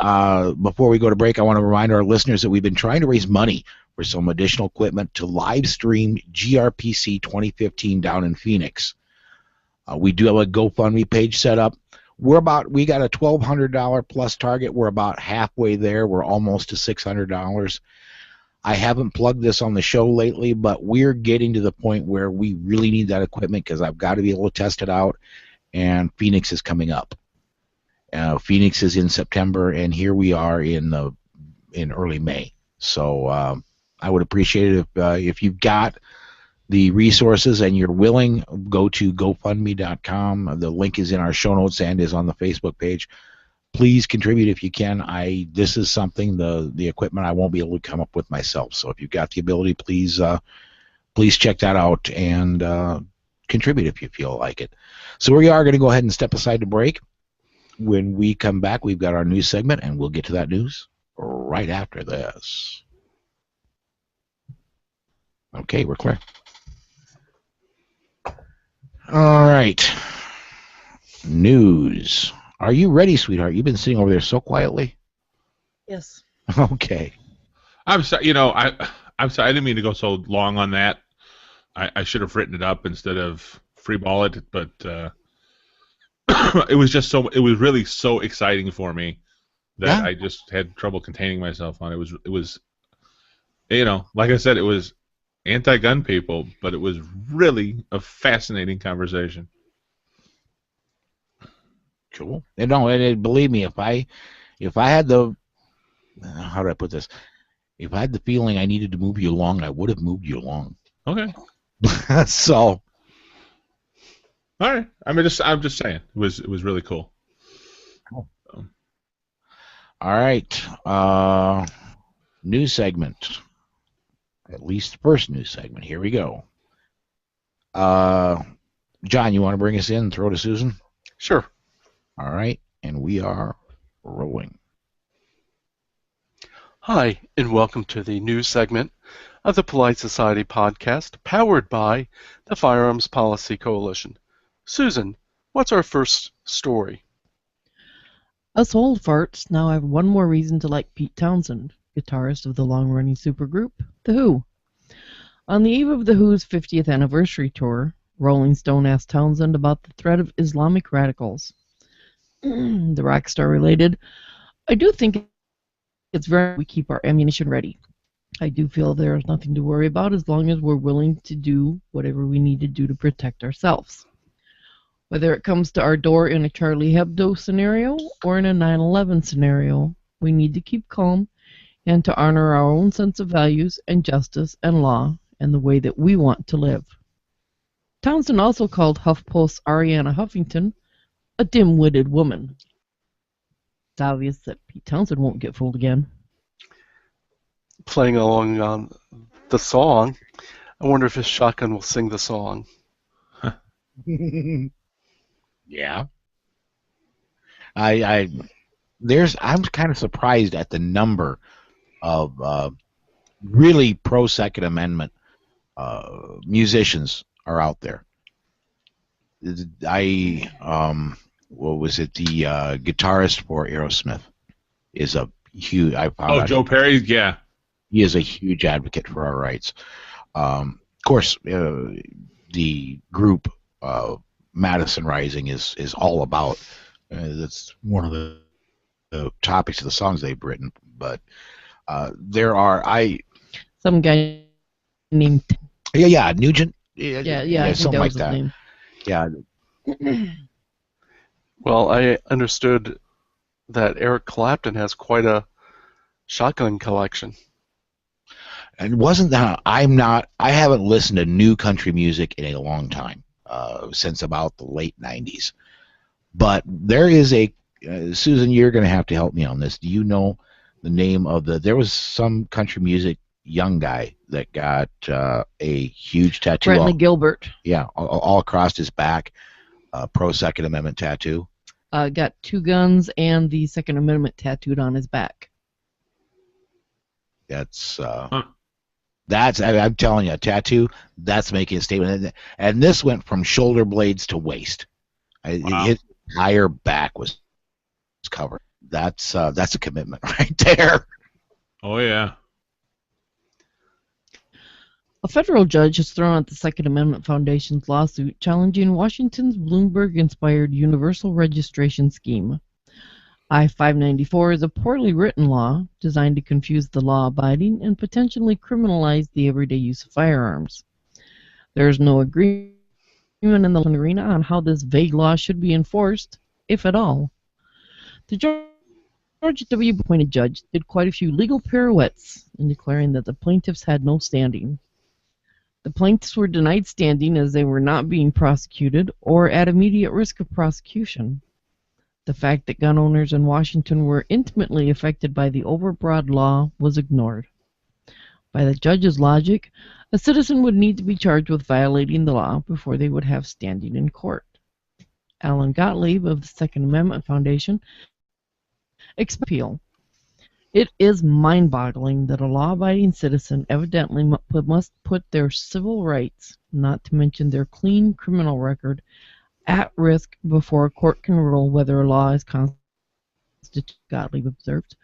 before we go to break, I want to remind our listeners that we've been trying to raise money for some additional equipment to live stream GRPC 2015 down in Phoenix. We do have a GoFundMe page set up. We got a $1,200 plus target. We're about halfway there. We're almost to $600. I haven't plugged this on the show lately, but we're getting to the point where we really need that equipment because I've got to be able to test it out, and Phoenix is coming up. Phoenix is in September, and here we are in early May. So I would appreciate it if you've got the resources and you're willing, go to GoFundMe.com. The link is in our show notes and is on the Facebook page. Please contribute if you can. This is something, the equipment I won't be able to come up with myself. So if you've got the ability, please check that out and contribute if you feel like it. So we are going to go ahead and step aside to break. When we come back, we've got our news segment, and we'll get to that news right after this. Okay, we're clear. All right. News. Are you ready, sweetheart? You've been sitting over there so quietly. Yes. Okay. I'm sorry. I'm sorry. I didn't mean to go so long on that. I should have written it up instead of freeball it, but it was really so exciting for me that I just had trouble containing myself on it. It was like I said, it was anti-gun people, but it was really a fascinating conversation. Cool. And no, believe me, if I had the, how do I put this? If I had the feeling I needed to move you along, I would have moved you along. Okay. So, All right. I'm just saying it was really cool. all right. News segment. At least the first news segment. Here we go. John, you want to bring us in? Throw to Susan. Sure. All right, and we are rolling. Hi, and welcome to the news segment of the Polite Society podcast, powered by the Firearms Policy Coalition. Susan, what's our first story? Us old farts now have one more reason to like Pete Townsend, guitarist of the long-running supergroup, The Who. On the eve of The Who's 50th anniversary tour, Rolling Stone asked Townsend about the threat of Islamic radicals. The rock star related, "I do think it's very we keep our ammunition ready. I do feel there is nothing to worry about as long as we're willing to do whatever we need to do to protect ourselves. Whether it comes to our door in a Charlie Hebdo scenario or in a 9/11 scenario, we need to keep calm and to honor our own sense of values and justice and law and the way that we want to live." Townsend also called HuffPost's Ariana Huffington a dim-witted woman. It's obvious that Pete Townsend won't get fooled again. Playing along on the song, I wonder if his shotgun will sing the song. Yeah. I'm kind of surprised at the number of really pro Second Amendment musicians are out there. What was it? The guitarist for Aerosmith is a huge. Joe Perry, yeah. He is a huge advocate for our rights. Of course, the group Madison Rising is all about. That's one of the topics of the songs they've written. But there are some guy named Nugent. Yeah, I think something that was like his that. name. Yeah. Well, I understood that Eric Clapton has quite a shotgun collection. And wasn't that I haven't listened to new country music in a long time, since about the late 90s. But there is Susan, you're going to have to help me on this. Do you know the name of there was some country music young guy that got a huge tattoo. Brantley Gilbert. Yeah, all across his back, pro Second Amendment tattoo. Got 2 guns and the Second Amendment tattooed on his back. That's I'm telling you, a tattoo, that's making a statement. And this went from shoulder blades to waist. Wow. His entire back was covered. That's a commitment right there. Oh, yeah. A federal judge has thrown out the Second Amendment Foundation's lawsuit challenging Washington's Bloomberg-inspired universal registration scheme. I-594 is a poorly written law designed to confuse the law-abiding and potentially criminalize the everyday use of firearms. There is no agreement in the arena on how this vague law should be enforced, if at all. The George W. appointed judge did quite a few legal pirouettes in declaring that the plaintiffs had no standing. The plaintiffs were denied standing as they were not being prosecuted or at immediate risk of prosecution. The fact that gun owners in Washington were intimately affected by the overbroad law was ignored. By the judge's logic, a citizen would need to be charged with violating the law before they would have standing in court. Alan Gottlieb of the Second Amendment Foundation appeal. It is mind-boggling that a law-abiding citizen evidently must put their civil rights, not to mention their clean criminal record, at risk before a court can rule whether a law is constitutional, Gottlieb observed.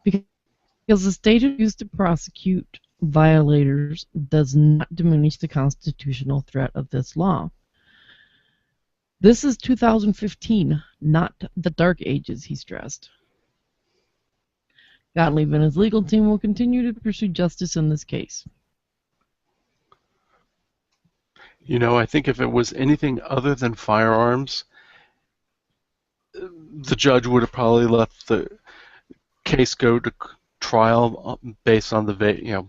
Because the state used to prosecute violators does not diminish the constitutional threat of this law. This is 2015, not the Dark Ages, he stressed. Gottlieb and his legal team will continue to pursue justice in this case. You know, I think if it was anything other than firearms, the judge would have probably let the case go to trial based on the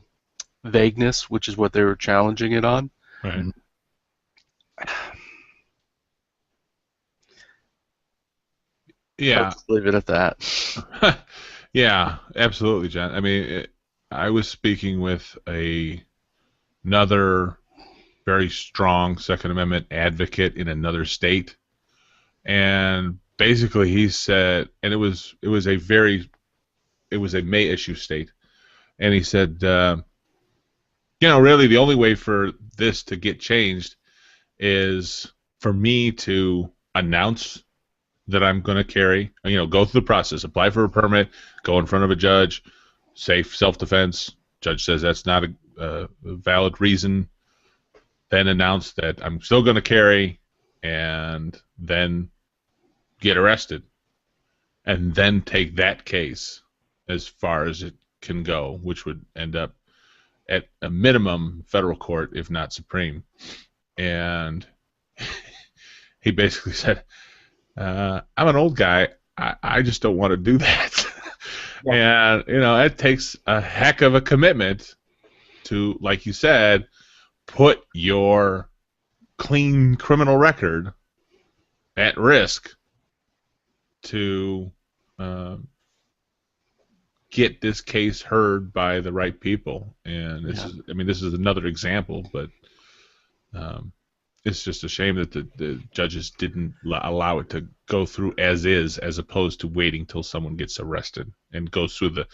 vagueness, which is what they were challenging it on. Right. Yeah. Let's leave it at that. Yeah, absolutely, John. I mean, I was speaking with another very strong Second Amendment advocate in another state, and basically he said, and it was a May issue state, and he said, really the only way for this to get changed is for me to announce that I'm going to carry, go through the process, apply for a permit, go in front of a judge, say self-defense. Judge says that's not a valid reason. Then announce that I'm still going to carry, and then get arrested, and then take that case as far as it can go, which would end up at a minimum federal court, if not Supreme. And he basically said, I'm an old guy. I just don't want to do that. Yeah. And, it takes a heck of a commitment to, like you said, put your clean criminal record at risk to get this case heard by the right people. And this is another example, but it's just a shame that the judges didn't allow it to go through as is, as opposed to waiting till someone gets arrested and goes through the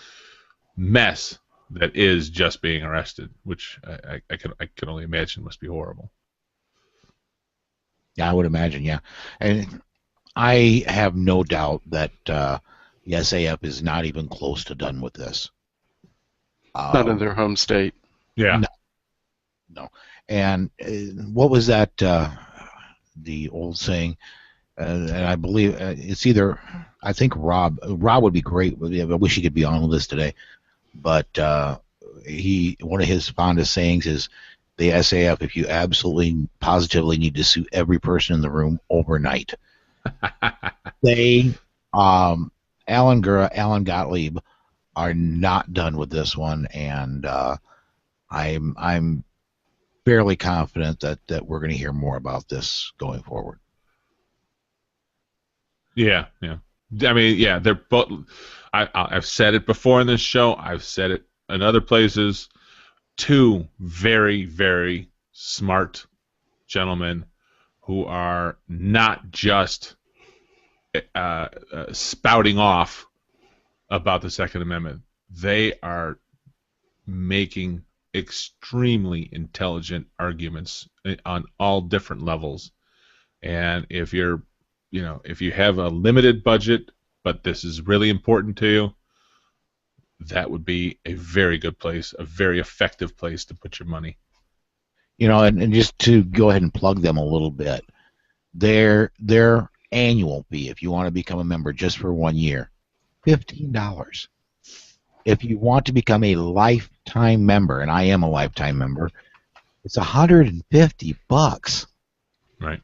mess that is just being arrested, which I can only imagine must be horrible. Yeah, I would imagine, yeah. And I have no doubt that the SAF is not even close to done with this. Not in their home state. Yeah. No. And what was that, the old saying? And I believe it's either, I think Rob would be great. I wish he could be on with us today. But one of his fondest sayings is, the SAF, if you absolutely, positively need to sue every person in the room overnight. They, Alan Gottlieb, are not done with this one, and I'm fairly confident that we're going to hear more about this going forward. Yeah. I mean, yeah, they're both. I've said it before in this show. I've said it in other places. Two very, very smart gentlemen who are not just spouting off about the Second Amendment. They are making extremely intelligent arguments on all different levels. And if you have a limited budget, but this is really important to you, that would be a very good place, a very effective place to put your money. And just to go ahead and plug them a little bit, their annual fee, if you want to become a member just for 1 year, $15. If you want to become a lifetime member, and I am a lifetime member, it's $150. Right.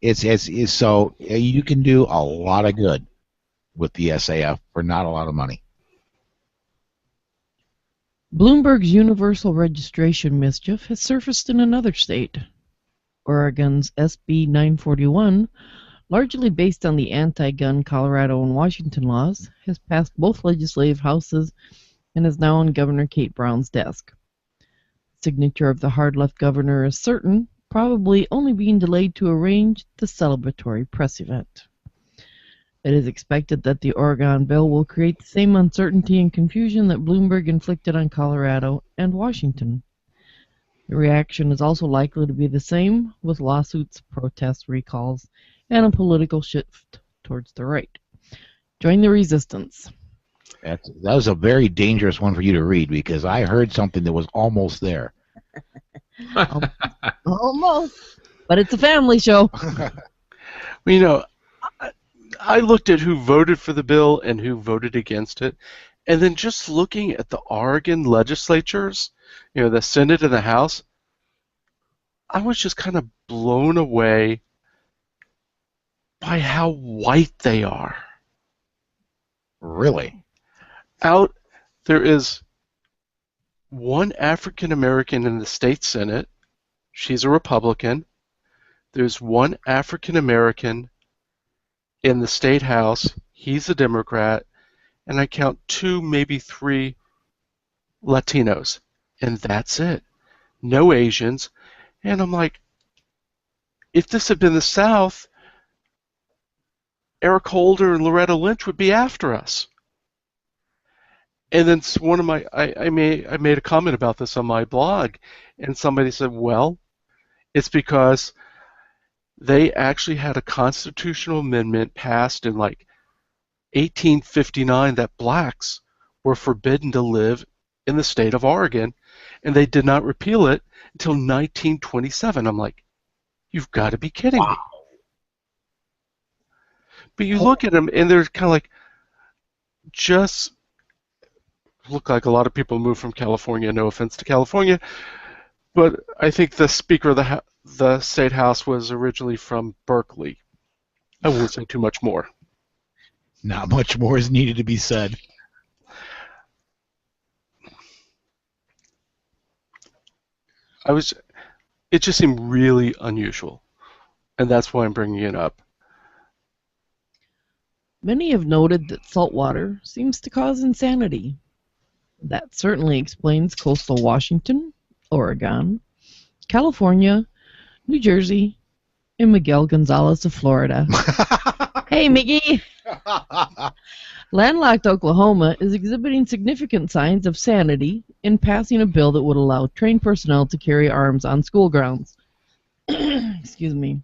It's so you can do a lot of good with the SAF for not a lot of money. Bloomberg's universal registration mischief has surfaced in another state. Oregon's SB 941, largely based on the anti-gun Colorado and Washington laws, has passed both legislative houses and is now on Governor Kate Brown's desk. Signature of the hard-left governor is certain, probably only being delayed to arrange the celebratory press event. It is expected that the Oregon bill will create the same uncertainty and confusion that Bloomberg inflicted on Colorado and Washington. The reaction is also likely to be the same, with lawsuits, protests, recalls, and a political shift towards the right. Join the resistance. That was a very dangerous one for you to read, because I heard something that was almost there. Almost. But it's a family show. Well, I looked at who voted for the bill and who voted against it, and then just looking at the Oregon legislatures, the Senate and the House, I was just kind of blown away by how white they are. Really? There is one African American in the state Senate. She's a Republican. There's one African American in the state House. He's a Democrat. And I count 2, maybe 3 Latinos. And that's it. No Asians. And I'm like, if this had been the South, Eric Holder and Loretta Lynch would be after us. And then one of my, I made a comment about this on my blog, and somebody said, well, it's because they actually had a constitutional amendment passed in like 1859 that blacks were forbidden to live in the state of Oregon, and they did not repeal it until 1927. I'm like, you've got to be kidding me. But you look at them, and they're kind of like, just look like a lot of people moved from California. No offense to California, but I think the Speaker of the State House was originally from Berkeley. I won't say too much more. Not much more is needed to be said. It just seemed really unusual, and that's why I'm bringing it up. Many have noted that salt water seems to cause insanity. That certainly explains coastal Washington, Oregon, California, New Jersey, and Miguel Gonzalez of Florida. Hey, Miggy! Landlocked Oklahoma is exhibiting significant signs of sanity in passing a bill that would allow trained personnel to carry arms on school grounds. Excuse me.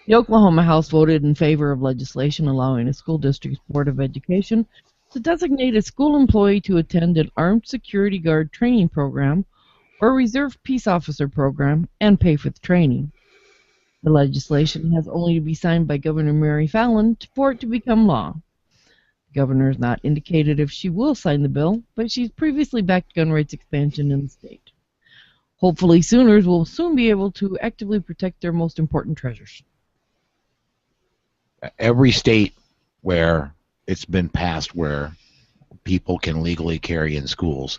The Oklahoma House voted in favor of legislation allowing a school district's Board of Education to designate a school employee to attend an armed security guard training program or reserve peace officer program and pay for the training. The legislation has only to be signed by Governor Mary Fallin for it to become law. The governor has not indicated if she will sign the bill, but she's previously backed gun rights expansion in the state. Hopefully Sooners will soon be able to actively protect their most important treasures. Every state where it's been passed where people can legally carry in schools,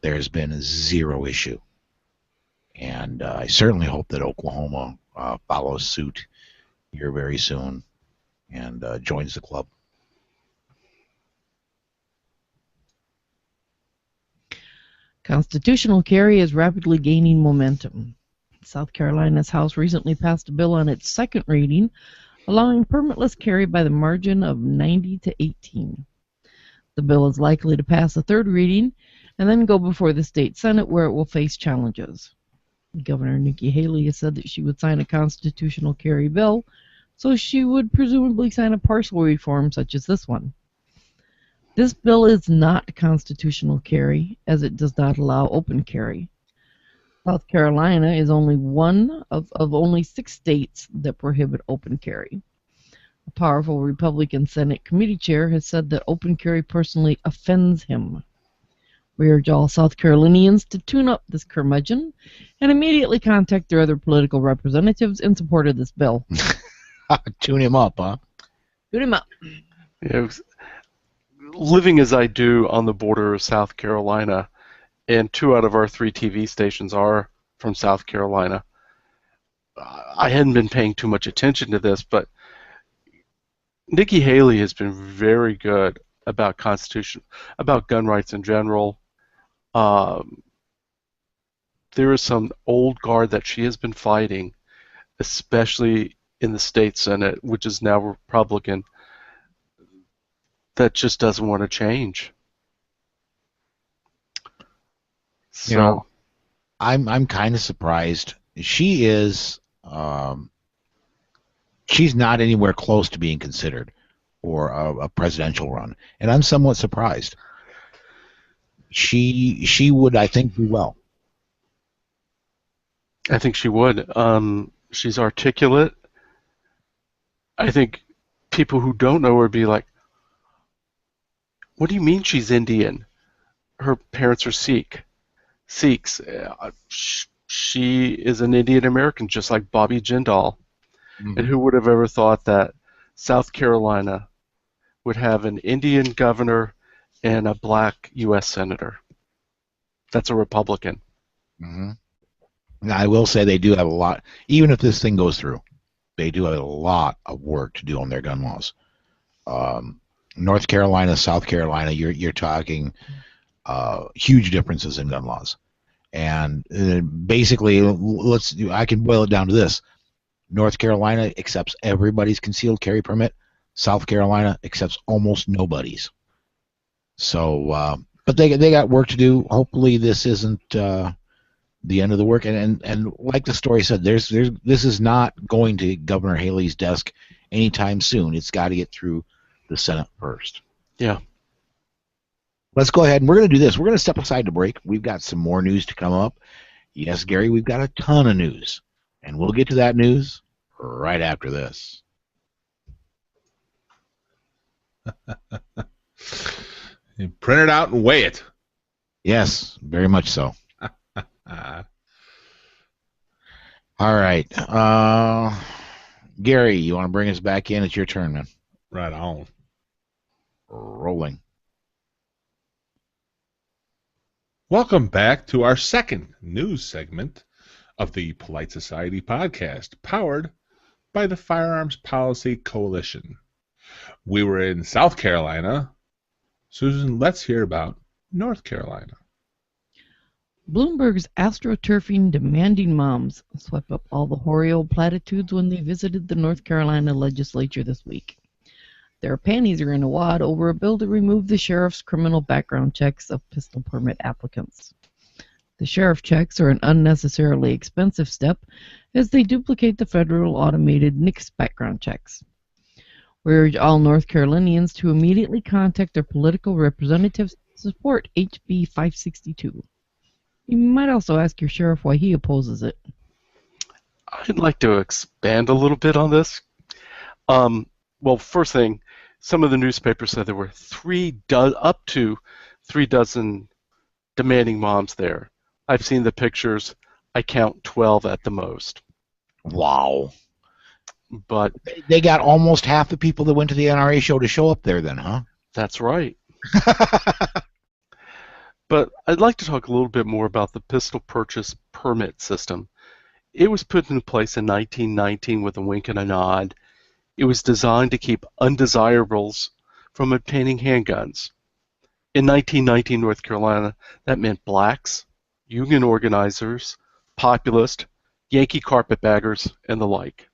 there's been a zero issue. And I certainly hope that Oklahoma follows suit here very soon and joins the club. Constitutional carry is rapidly gaining momentum. South Carolina's House recently passed a bill on its second reading allowing permitless carry by the margin of 90 to 18. The bill is likely to pass a third reading and then go before the state Senate where it will face challenges. Governor Nikki Haley has said that she would sign a constitutional carry bill, so she would presumably sign a partial reform such as this one. This bill is not constitutional carry, as it does not allow open carry. South Carolina is only one of only 6 states that prohibit open carry. A powerful Republican Senate committee chair has said that open carry personally offends him. We urge all South Carolinians to tune up this curmudgeon and immediately contact their other political representatives in support of this bill. Tune him up, huh? Tune him up. Living as I do on the border of South Carolina, and 2 out of our 3 TV stations are from South Carolina, I hadn't been paying too much attention to this, but Nikki Haley has been very good about gun rights in general. There is some old guard that she has been fighting, especially in the state Senate, which is now Republican, that just doesn't want to change. So, you know, I'm kind of surprised. She is she's not anywhere close to being considered for a presidential run, and I'm somewhat surprised. She would, I think, do well. I think she would. She's articulate. I think people who don't know her would be like, what do you mean she's Indian? Her parents are Sikhs. She is an Indian American, just like Bobby Jindal. Mhm. And who would have ever thought that South Carolina would have an Indian governor and a black U.S. senator? That's a Republican. Mhm. Now, I will say they do have a lot, even if this thing goes through, they do have a lot of work to do on their gun laws. North Carolina, South Carolina, you're talking huge differences in gun laws. And basically, I can boil it down to this. North Carolina accepts everybody's concealed carry permit. South Carolina accepts almost nobody's. So, but they got work to do. Hopefully, this isn't the end of the work. And like the story said, this is not going to Governor Haley's desk anytime soon. It's got to get through the Senate first. Yeah. Let's go ahead and we're going to do this. We're going to step aside to break. We've got some more news to come up. Yes, Gary, we've got a ton of news. And we'll get to that news right after this. You print it out and weigh it. Yes, very much so. All right. Gary, you want to bring us back in? It's your turn, man. Right on. Rolling. Welcome back to our second news segment of the Polite Society podcast, powered by the Firearms Policy Coalition. We were in South Carolina. Susan, let's hear about North Carolina. Bloomberg's astroturfing demanding moms swept up all the hoary old platitudes when they visited the North Carolina legislature this week. Their panties are in a wad over a bill to remove the sheriff's criminal background checks of pistol permit applicants. The sheriff checks are an unnecessarily expensive step as they duplicate the federal automated NICS background checks. We urge all North Carolinians to immediately contact their political representatives to support HB 562. You might also ask your sheriff why he opposes it. I'd like to expand a little bit on this. Well, first thing, some of the newspapers said there were up to 3 dozen demanding moms there. I've seen the pictures. I count 12 at the most. Wow. But They got almost half the people that went to the NRA show to show up there then, huh? that's right. But I'd like to talk a little bit more about the pistol purchase permit system. It was put into place in 1919 with a wink and a nod. It was designed to keep undesirables from obtaining handguns. In 1919 North Carolina, that meant blacks, union organizers, populists, Yankee carpetbaggers, and the like.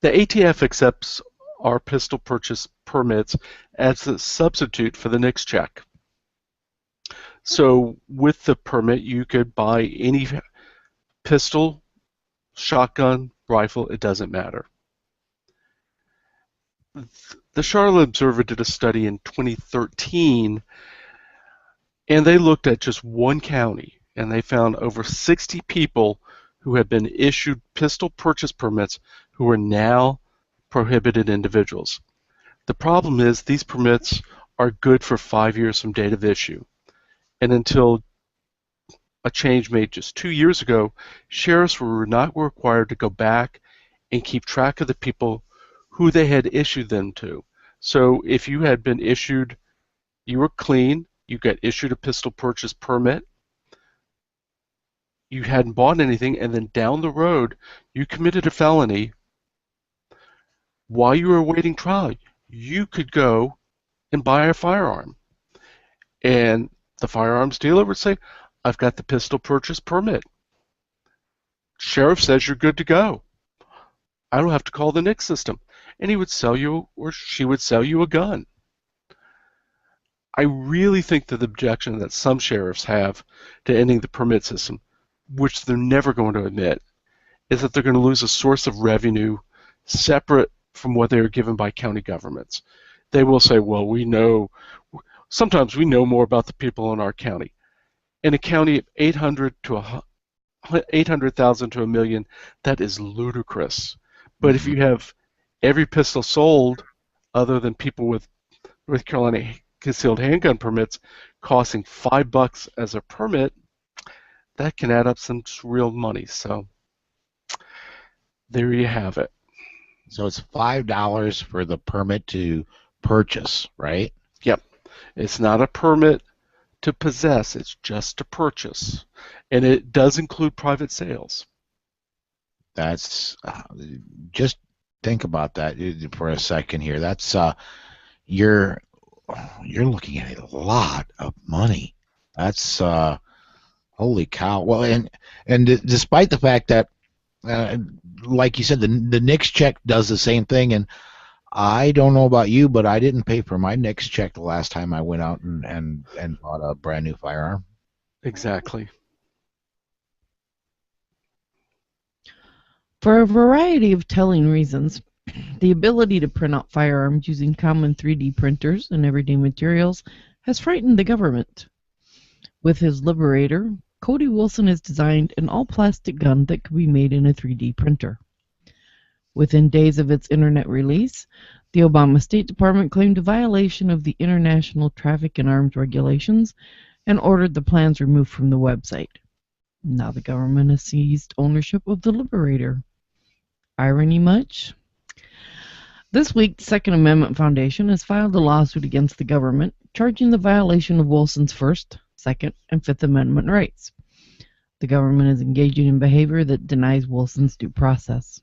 The ATF accepts our pistol purchase permits as a substitute for the NICS check. So with the permit, you could buy any pistol, shotgun, rifle, it doesn't matter. The Charlotte Observer did a study in 2013, and they looked at just one county, and they found over 60 people who had been issued pistol purchase permits who are now prohibited individuals. The problem is these permits are good for 5 years from date of issue. And until a change made just 2 years ago, sheriffs were not required to go back and keep track of the people who they had issued them to. So if you had been issued, you were clean, you got issued a pistol purchase permit, you hadn't bought anything, and then down the road you committed a felony, while you were awaiting trial, you could go and buy a firearm. And the firearms dealer would say, I've got the pistol purchase permit. Sheriff says you're good to go. I don't have to call the NICS system. And he would sell you, or she would sell you a gun. I really think that the objection that some sheriffs have to ending the permit system, which they're never going to admit, is that they're going to lose a source of revenue separate from what they are given by county governments. They will say, well, sometimes we know more about the people in our county. In a county of 800,000 to a million, that is ludicrous. But if you have every pistol sold, other than people with North Carolina concealed handgun permits, costing $5 as a permit, that can add up some real money. So there you have it. So it's $5 for the permit to purchase, right? Yep. It's not a permit to possess, it's just to purchase. And it does include private sales. That's just think about that for a second here. That's you're looking at a lot of money. That's holy cow. Well, and despite the fact that, like you said, the NICS check does the same thing, and I don't know about you, but I didn't pay for my NICS check the last time I went out and bought a brand new firearm. Exactly. For a variety of telling reasons, the ability to print out firearms using common 3D printers and everyday materials has frightened the government. With his Liberator, Cody Wilson has designed an all-plastic gun that could be made in a 3D printer. Within days of its internet release, the Obama State Department claimed a violation of the International Traffic in Arms regulations and ordered the plans removed from the website. Now the government has seized ownership of the Liberator. Irony much? This week, the Second Amendment Foundation has filed a lawsuit against the government, charging the violation of Wilson's First, Second, and Fifth Amendment rights. The government is engaging in behavior that denies Wilson's due process.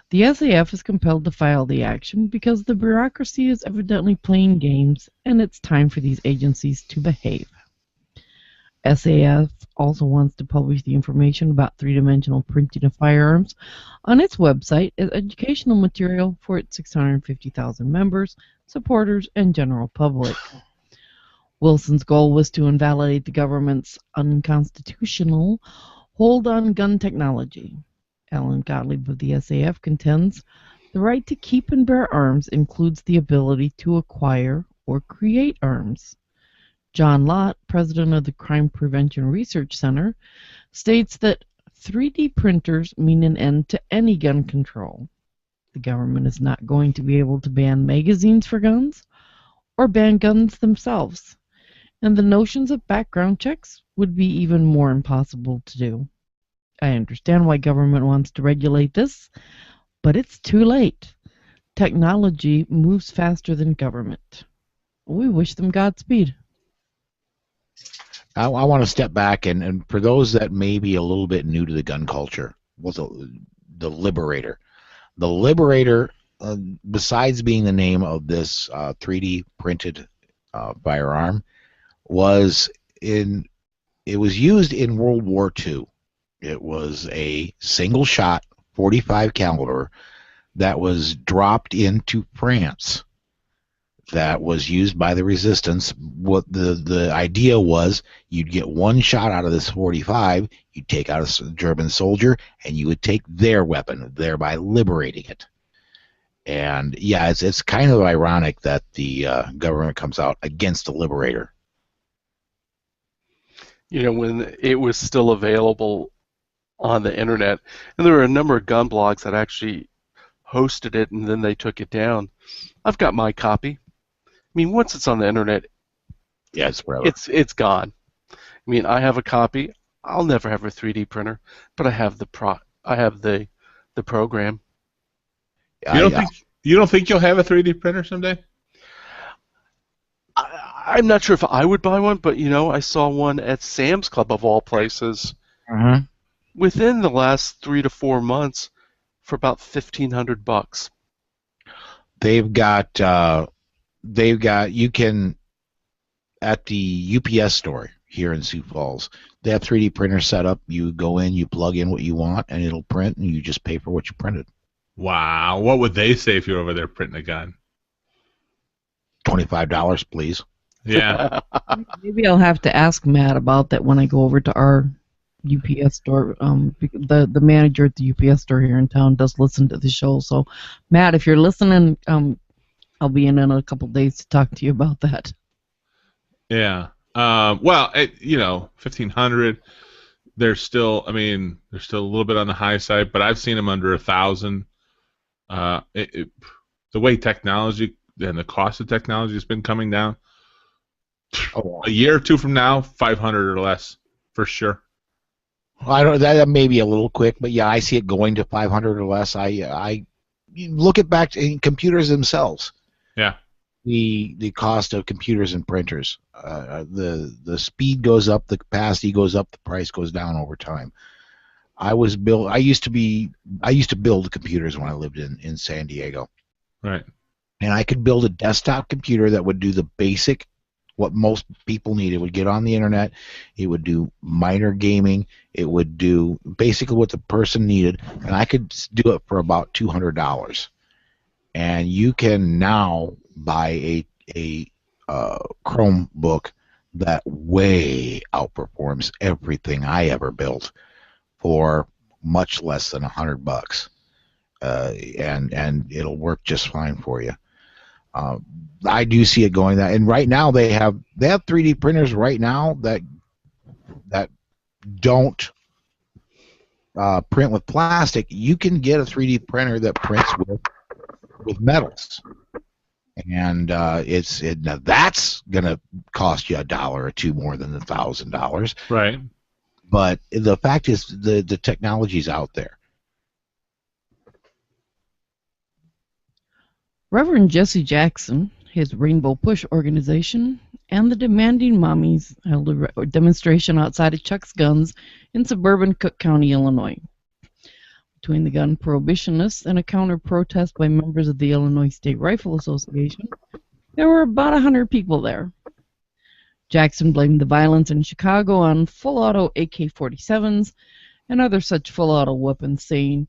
The SAF is compelled to file the action because the bureaucracy is evidently playing games, and it's time for these agencies to behave. SAF also wants to publish the information about three-dimensional printing of firearms on its website as educational material for its 650,000 members, supporters, and general public. Wilson's goal was to invalidate the government's unconstitutional hold on gun technology. Alan Gottlieb of the SAF contends the right to keep and bear arms includes the ability to acquire or create arms. John Lott, president of the Crime Prevention Research Center, states that 3D printers mean an end to any gun control. The government is not going to be able to ban magazines for guns or ban guns themselves, and the notions of background checks would be even more impossible to do. I understand why government wants to regulate this, but it's too late. Technology moves faster than government. We wish them Godspeed. I want to step back, and for those that may be a little bit new to the gun culture, what's the Liberator? The Liberator, besides being the name of this 3D printed firearm, it was used in World War II. It was a single-shot 45 caliber that was dropped into France. That was used by the resistance. What the idea was, you'd get one shot out of this 45, you'd take out a German soldier, and you would take their weapon, thereby liberating it. And yeah, it's kind of ironic that the government comes out against the Liberator. You know, when it was still available on the internet, and there were a number of gun blogs that actually hosted it, and then they took it down. I've got my copy. I mean, once it's on the internet, yeah, it's forever. It's gone. I mean, I have a copy. I'll never have a 3D printer, but I have the program. You don't think you'll have a 3D printer someday? I'm not sure if I would buy one, but you know, I saw one at Sam's Club of all places within the last 3 to 4 months for about $1,500. You can, at the UPS store here in Sioux Falls, they have 3D printers set up. You go in, you plug in what you want, and it'll print, and you just pay for what you printed. Wow. What would they say if you're over there printing a gun? $25, please. Yeah. Maybe I'll have to ask Matt about that when I go over to our UPS store. The manager at the UPS store here in town does listen to the show. So, Matt, if you're listening, I'll be in a couple days to talk to you about that. Yeah. Well, $1,500. They're still a little bit on the high side, but I've seen them under $1,000. The way technology and the cost of technology has been coming down, a year or two from now, $500 or less for sure. I don't. That may be a little quick, but yeah, I see it going to 500 or less. I you look at back in computers themselves. Yeah. The cost of computers and printers, the speed goes up, the capacity goes up, the price goes down over time. I used to build computers when I lived in San Diego, Right. and I could build a desktop computer that would do the basic, what most people need. It would get on the internet, it would do minor gaming, it would do basically what the person needed, and I could do it for about $200. And you can now buy a Chromebook that way outperforms everything I ever built for much less than $100, and it'll work just fine for you. I do see it going that, and right now they have 3D printers right now that don't print with plastic. You can get a 3D printer that prints with metals, and now that's gonna cost you $1 or $2 more than $1,000. Right. But the fact is, the technology's out there. Reverend Jesse Jackson, his Rainbow Push organization, and the Demanding Mommies held a demonstration outside of Chuck's Guns in suburban Cook County, Illinois. Between the gun prohibitionists and a counter-protest by members of the Illinois State Rifle Association, there were about 100 people there. Jackson blamed the violence in Chicago on full-auto AK-47s and other such full-auto weapons, saying,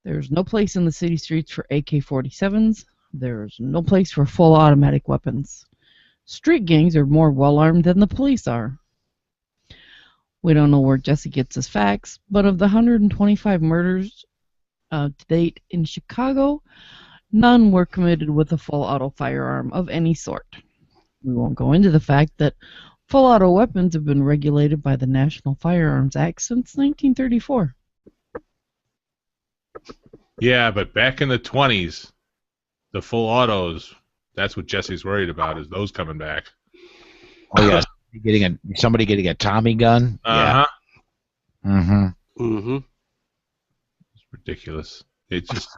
"There's no place in the city streets for AK-47s. There's no place for full automatic weapons. Street gangs are more well-armed than the police are." We don't know where Jesse gets his facts, but of the 125 murders to date in Chicago, none were committed with a full-auto firearm of any sort. We won't go into the fact that full-auto weapons have been regulated by the National Firearms Act since 1934. Yeah, but back in the 20s, the full autos, that's what Jesse's worried about, is those coming back. Oh yeah, somebody getting a Tommy gun. Uh-huh. Yeah. Mm-hmm. Mm-hmm. It's ridiculous. It's just,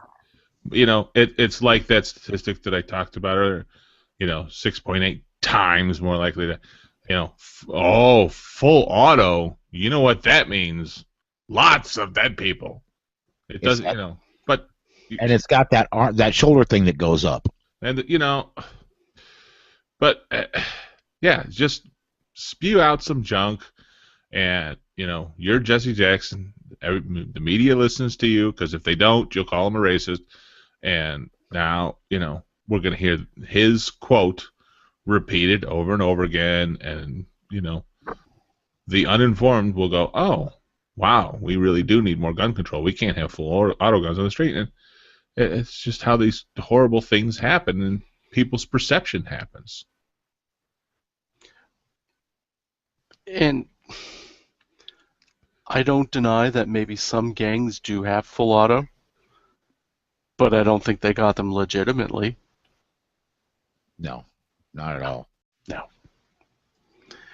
it's like that statistic that I talked about earlier, 6.8 times more likely to, full auto, you know what that means? Lots of dead people. It doesn't, but... And it's got that shoulder thing that goes up. And, but, just spew out some junk, and, you're Jesse Jackson. The media listens to you, because if they don't, you'll call them a racist. And now, we're going to hear his quote repeated over and over again, and, the uninformed will go, oh, wow, we really do need more gun control. We can't have full auto guns on the street. And it's just how these horrible things happen, and people's perception happens. And I don't deny that maybe some gangs do have full auto, but I don't think they got them legitimately. No, not at all. No.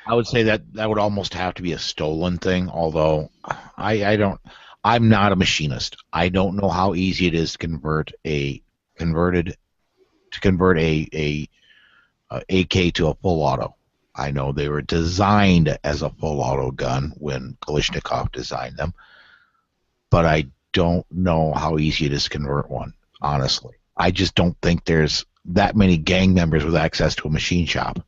I would say that would almost have to be a stolen thing, although I'm not a machinist. I don't know how easy it is to convert a AK to a full auto. I know they were designed as a full auto gun when Kalashnikov designed them, but I don't know how easy it is to convert one, honestly. I just don't think there's that many gang members with access to a machine shop.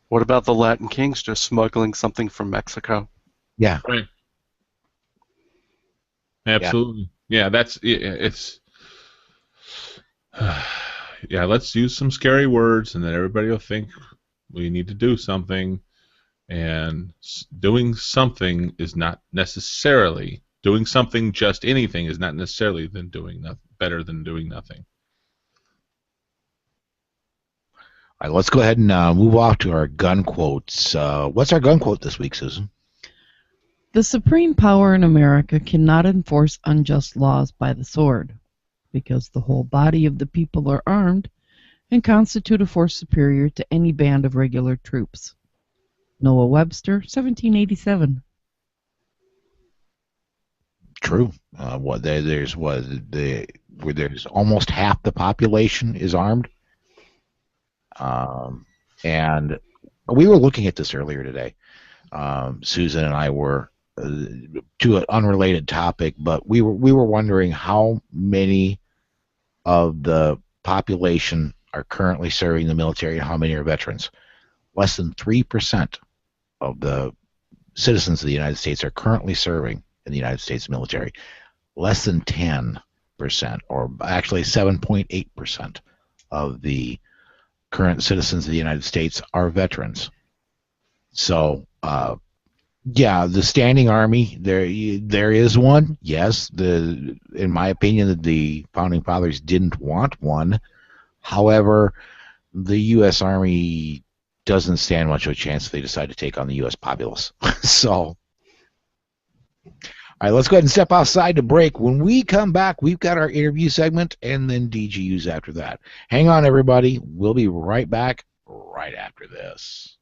What about the Latin Kings just smuggling something from Mexico? Yeah. Right. Absolutely. Yeah, it's let's use some scary words, and then everybody will think we need to do something, and doing something is not necessarily, doing something, just anything, is not necessarily better than doing nothing. All right, let's go ahead and move off to our gun quotes. What's our gun quote this week, Susan? The supreme power in America cannot enforce unjust laws by the sword, because the whole body of the people are armed and constitute a force superior to any band of regular troops. Noah Webster, 1787. true. There's where there's almost half the population is armed, and we were looking at this earlier today. Susan and I were to an unrelated topic, but we were wondering how many of the population are currently serving the military and how many are veterans. Less than 3% of the citizens of the United States are currently serving in the United States military. Less than 10%, or actually 7.8% of the current citizens of the United States are veterans. So, yeah, the standing army, there is one. Yes, in my opinion, the Founding Fathers didn't want one. However, the U.S. Army doesn't stand much of a chance if they decide to take on the U.S. populace. So, all right, let's go ahead and step outside to break. When we come back, we've got our interview segment and then DGUs after that. Hang on, everybody. We'll be right back right after this.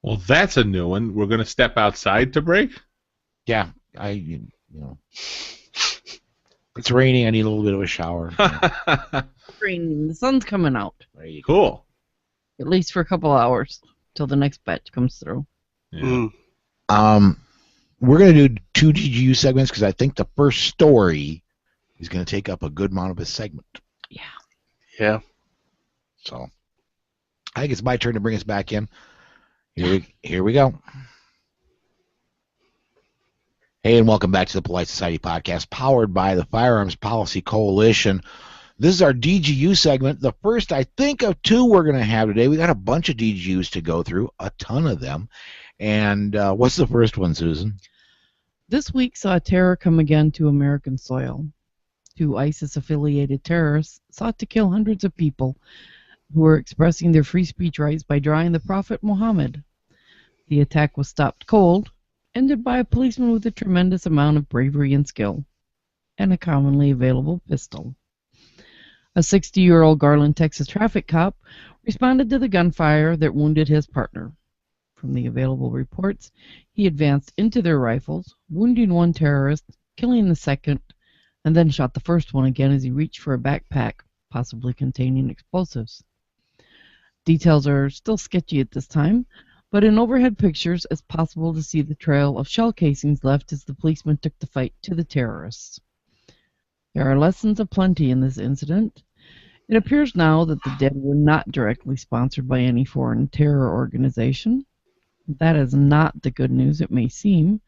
Well, that's a new one. We're going to step outside to break? Yeah, it's raining. I need a little bit of a shower. Raining. The sun's coming out. There you go. Cool. At least for a couple hours till the next batch comes through. Yeah. We're going to do 2 DGU segments because I think the first story is going to take up a good amount of a segment. Yeah. So I think it's my turn to bring us back in. Here we go. Hey, and welcome back to the Polite Society Podcast, powered by the Firearms Policy Coalition. This is our DGU segment, the first, I think, of 2 we're going to have today. We got a bunch of DGUs to go through, a ton of them. And what's the first one, Susan? This week saw terror come again to American soil. 2 ISIS-affiliated terrorists sought to kill hundreds of people who were expressing their free speech rights by drawing the Prophet Muhammad. The attack was stopped cold, ended by a policeman with a tremendous amount of bravery and skill, and a commonly available pistol. A 60-year-old Garland, Texas traffic cop responded to the gunfire that wounded his partner. From the available reports, he advanced into their rifles, wounding one terrorist, killing the second, and then shot the first one again as he reached for a backpack, possibly containing explosives. Details are still sketchy at this time, but in overhead pictures it's possible to see the trail of shell casings left as the policeman took the fight to the terrorists. There are lessons aplenty in this incident. It appears now that the dead were not directly sponsored by any foreign terror organization. That is not the good news it may seem.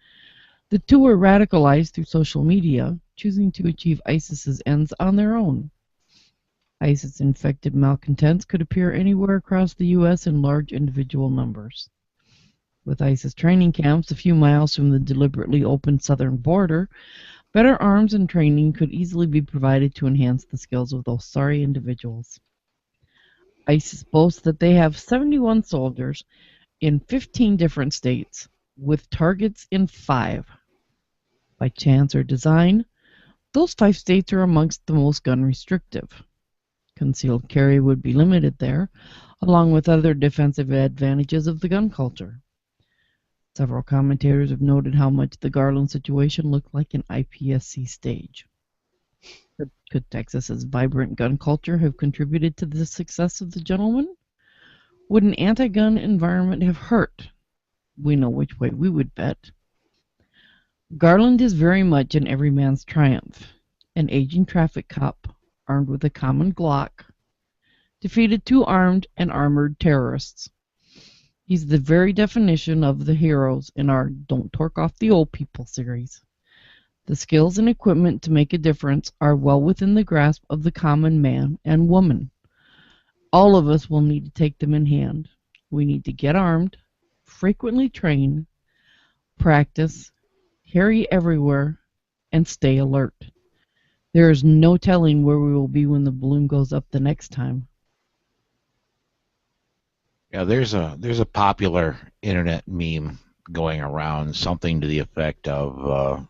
The 2 were radicalized through social media, choosing to achieve ISIS's ends on their own. ISIS-infected malcontents could appear anywhere across the U.S. in large individual numbers. With ISIS training camps a few miles from the deliberately open southern border, better arms and training could easily be provided to enhance the skills of those sorry individuals. ISIS boasts that they have 71 soldiers in 15 different states, with targets in 5. By chance or design, those 5 states are amongst the most gun restrictive. Concealed carry would be limited there, along with other defensive advantages of the gun culture. Several commentators have noted how much the Garland situation looked like an IPSC stage. Could Texas's vibrant gun culture have contributed to the success of the gentleman? Would an anti-gun environment have hurt? We know which way we would bet. Garland is very much an everyman's triumph. An aging traffic cop, armed with a common Glock, defeated 2 armed and armored terrorists. He's the very definition of the heroes in our Don't Torque Off the Old People series. The skills and equipment to make a difference are well within the grasp of the common man and woman. All of us will need to take them in hand. We need to get armed, frequently train, practice, carry everywhere, and stay alert. There is no telling where we will be when the balloon goes up the next time. Yeah, there's a popular internet meme going around, something to the effect of,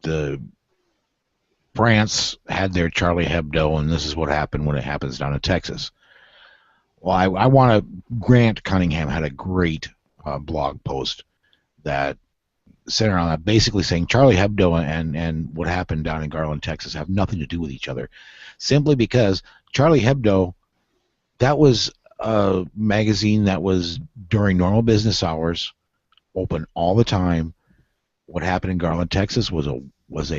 the France had their Charlie Hebdo, and this is what happened when it happens down in Texas. Well, I want to grant Cunningham had a great blog post that centered on that, basically saying Charlie Hebdo and what happened down in Garland, Texas have nothing to do with each other, simply because Charlie Hebdo, that was a magazine that was during normal business hours, open all the time. What happened in Garland, Texas was a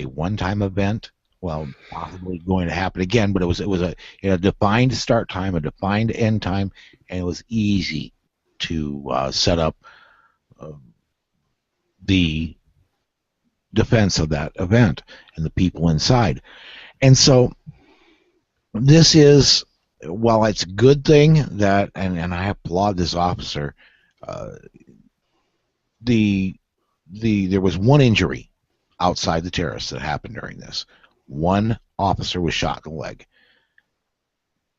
one-time event. Well, possibly going to happen again, but it was a defined start time, a defined end time, and it was easy to set up the defense of that event and the people inside. And so this is, while it's a good thing that, and I applaud this officer, there was one injury outside the terrace that happened during this. One officer was shot in the leg.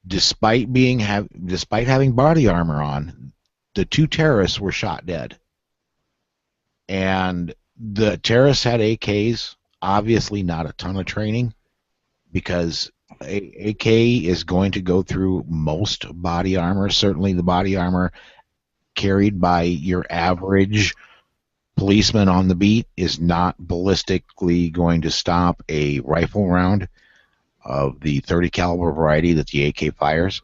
Despite having body armor on, the two terrorists were shot dead. And the terrorists had AKs, obviously not a ton of training, because AK is going to go through most body armor. Certainly the body armor carried by your average policeman on the beat is not ballistically going to stop a rifle round of the 30 caliber variety that the AK fires.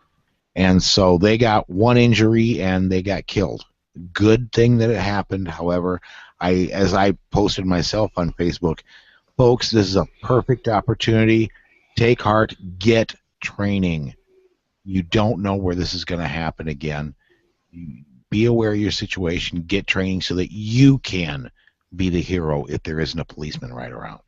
And so they got one injury and they got killed. Good thing that it happened. However, as I posted myself on Facebook, folks, this is a perfect opportunity. Take heart, get training. You don't know where this is going to happen again. Be aware of your situation, get training so that you can be the hero if there isn't a policeman right around.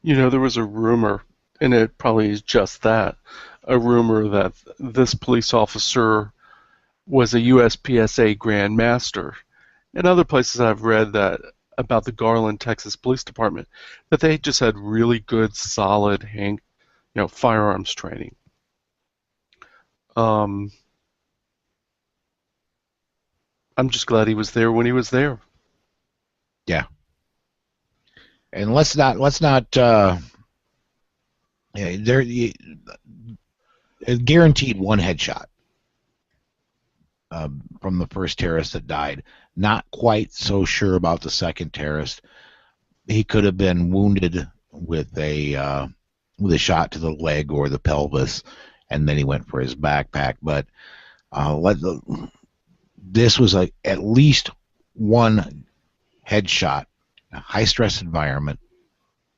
You know, there was a rumor, and it probably is just that, a rumor that this police officer was a USPSA Grand Master. In other places I've read that about the Garland, Texas Police Department, that they just had really good, solid, firearms training. I'm just glad he was there when he was there. Yeah. And let's not guaranteed one headshot from the first terrorist that died. Not quite so sure about the second terrorist. He could have been wounded with a shot to the leg or the pelvis, and then he went for his backpack. But this was at least one headshot, a high-stress environment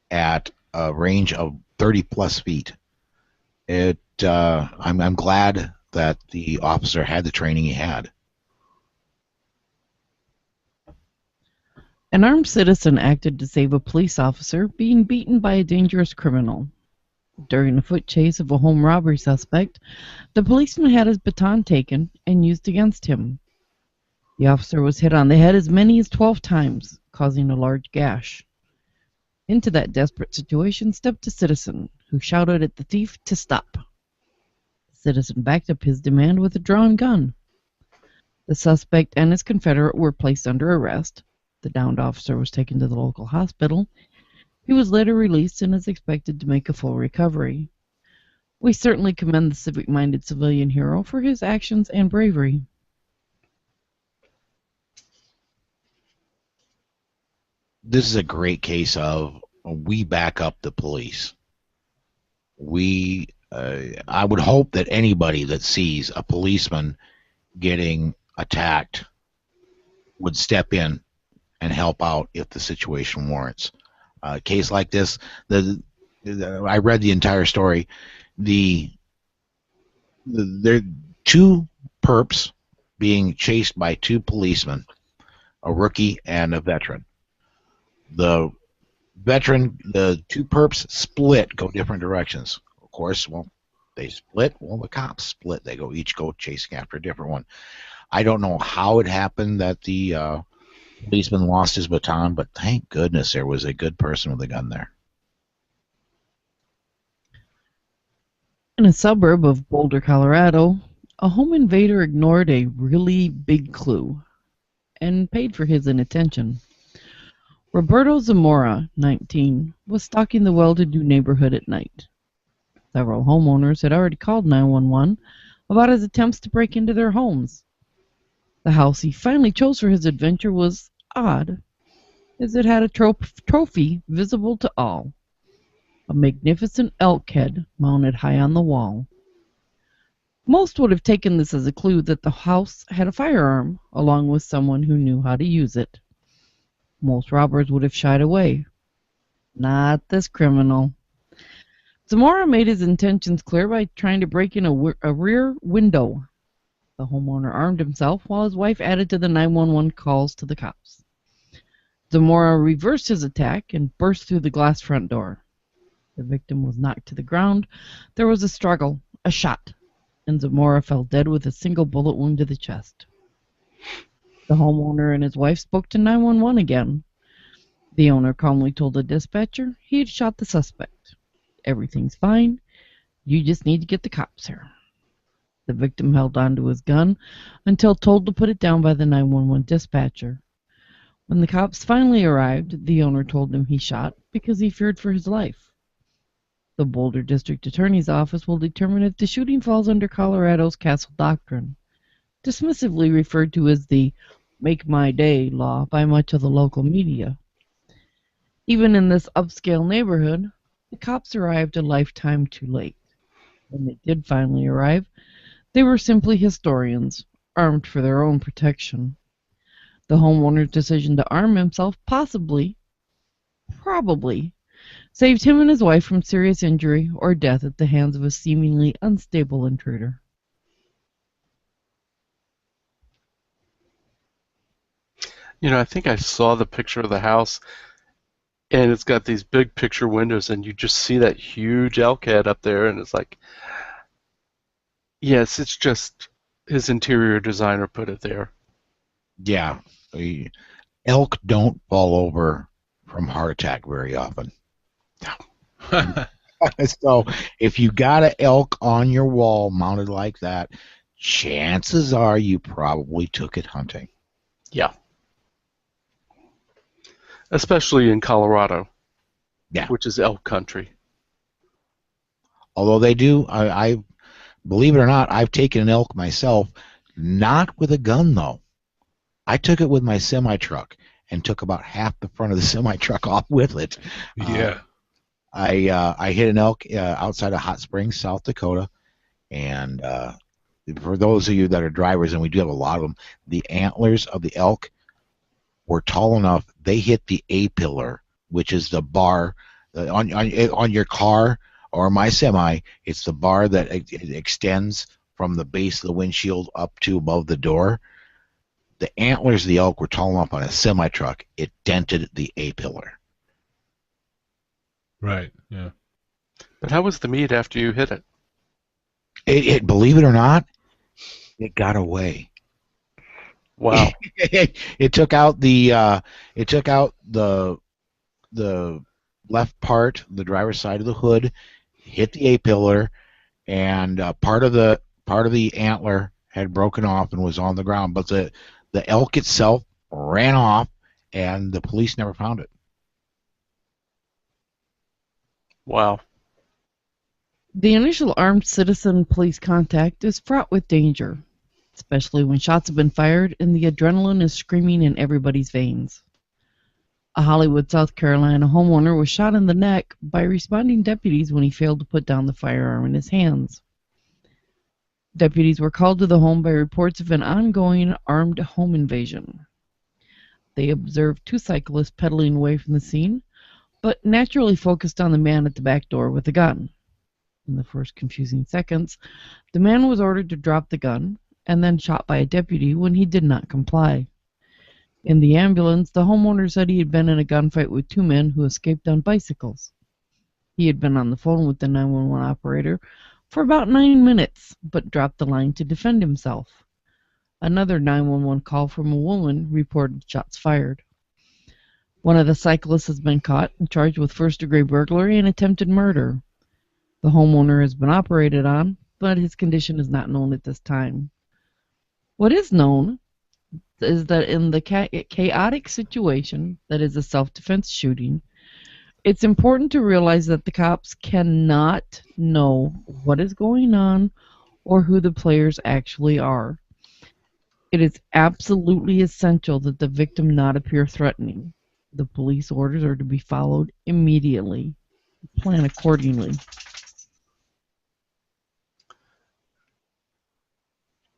at a range of 30-plus feet. I'm glad that the officer had the training he had. An armed citizen acted to save a police officer being beaten by a dangerous criminal. During a foot chase of a home robbery suspect, the policeman had his baton taken and used against him. The officer was hit on the head as many as 12 times, causing a large gash. Into that desperate situation stepped a citizen, who shouted at the thief to stop. The citizen backed up his demand with a drawn gun. The suspect and his confederate were placed under arrest. The downed officer was taken to the local hospital. He was later released and is expected to make a full recovery. We certainly commend the civic-minded civilian hero for his actions and bravery. This is a great case of we back up the police. I would hope that anybody that sees a policeman getting attacked would step in and help out if the situation warrants. A case like this, I read the entire story. There are two perps being chased by two policemen, a rookie and a veteran. The two perps split, go different directions. Of course, they split. Well, the cops split. They each go chasing after a different one. I don't know how it happened that the policeman lost his baton, but thank goodness there was a good person with a gun there. In a suburb of Boulder, Colorado, a home invader ignored a really big clue and paid for his inattention. Roberto Zamora, 19, was stalking the well-to-do neighborhood at night. Several homeowners had already called 911 about his attempts to break into their homes. The house he finally chose for his adventure was odd, as it had a trophy visible to all, a magnificent elk head mounted high on the wall. Most would have taken this as a clue that the house had a firearm, along with someone who knew how to use it. Most robbers would have shied away. Not this criminal. Zamora made his intentions clear by trying to break in a rear window. The homeowner armed himself while his wife added to the 911 calls to the cops. Zamora reversed his attack and burst through the glass front door. The victim was knocked to the ground. There was a struggle, a shot, and Zamora fell dead with a single bullet wound to the chest. The homeowner and his wife spoke to 911 again. The owner calmly told the dispatcher he had shot the suspect. Everything's fine. You just need to get the cops here. The victim held on to his gun until told to put it down by the 911 dispatcher. When the cops finally arrived, the owner told them he shot because he feared for his life. The Boulder District Attorney's Office will determine if the shooting falls under Colorado's Castle Doctrine, dismissively referred to as the Make My Day law by much of the local media. Even in this upscale neighborhood, the cops arrived a lifetime too late. When they did finally arrive, they were simply historians, armed for their own protection. The homeowner's decision to arm himself probably, saved him and his wife from serious injury or death at the hands of a seemingly unstable intruder. You know, I think I saw the picture of the house, and it's got these big picture windows, and you just see that huge elk head up there, and it's like, yes, it's just his interior designer put it there. Yeah. Elk don't fall over from heart attack very often. So if you got an elk on your wall mounted like that, chances are you probably took it hunting. Yeah. Especially in Colorado, Yeah. which is elk country. Although they do, I believe it or not, I've taken an elk myself, not with a gun though. I took it with my semi-truck and took about half the front of the semi-truck off with it. Yeah. I hit an elk outside of Hot Springs, South Dakota, and for those of you that are drivers, and we do have a lot of them, the antlers of the elk were tall enough. They hit the A-pillar, which is the bar on your car or my semi. It's the bar that extends from the base of the windshield up to above the door. The antlers of the elk were tall enough on a semi-truck. It dented the A-pillar. Right. Yeah. But how was the meat after you hit it? It believe it or not, it got away. Wow. It took out the left part, the driver's side of the hood, hit the A-pillar, and part of the antler had broken off and was on the ground. But the elk itself ran off, and the police never found it. Wow. The initial armed citizen police contact is fraught with danger, especially when shots have been fired and the adrenaline is screaming in everybody's veins. A Hollywood, South Carolina homeowner was shot in the neck by responding deputies when he failed to put down the firearm in his hands. Deputies were called to the home by reports of an ongoing armed home invasion. They observed two cyclists pedaling away from the scene, but naturally focused on the man at the back door with a gun. In the first confusing seconds, the man was ordered to drop the gun and then shot by a deputy when he did not comply. In the ambulance, the homeowner said he had been in a gunfight with two men who escaped on bicycles. He had been on the phone with the 911 operator for about 9 minutes, but dropped the line to defend himself. Another 911 call from a woman reported shots fired. One of the cyclists has been caught and charged with first-degree burglary and attempted murder. The homeowner has been operated on, but his condition is not known at this time. What is known is that in the chaotic situation that is a self-defense shooting, it's important to realize that the cops cannot know what is going on or who the players actually are. It is absolutely essential that the victim not appear threatening. The police orders are to be followed immediately. Plan accordingly.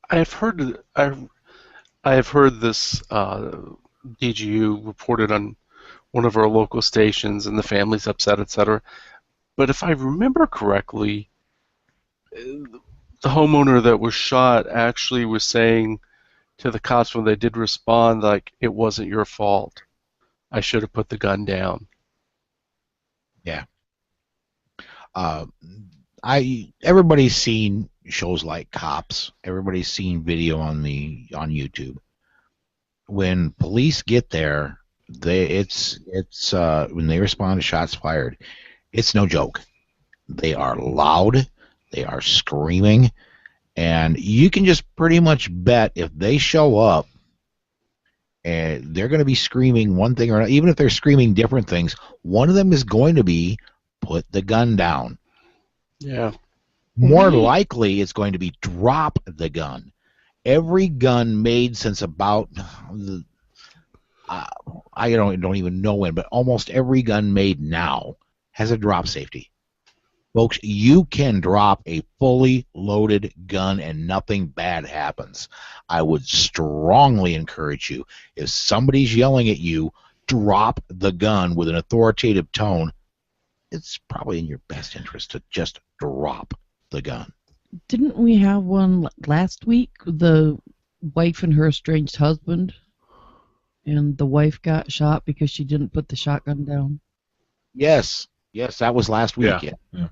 I have heard this DGU reported on one of our local stations, and the family's upset, etc. But if I remember correctly, the homeowner that was shot actually was saying to the cops when they did respond, like, it wasn't your fault. I should have put the gun down. Yeah. Everybody's seen shows like Cops. Everybody's seen video on YouTube. When police get there, when they respond to shots fired, it's no joke. They are loud, they are screaming, and you can just pretty much bet if they show up and they're going to be screaming one thing or another, even if they're screaming different things, one of them is going to be put the gun down. Yeah. More likely it's going to be drop the gun. Every gun made since about I don't even know when, but almost every gun made now has a drop safety. Folks, you can drop a fully loaded gun and nothing bad happens. I would strongly encourage you, if somebody's yelling at you, drop the gun with an authoritative tone. It's probably in your best interest to just drop the gun. Didn't we have one last week? The wife and her estranged husband, and the wife got shot because she didn't put the shotgun down. Yes, that was last week. Yeah.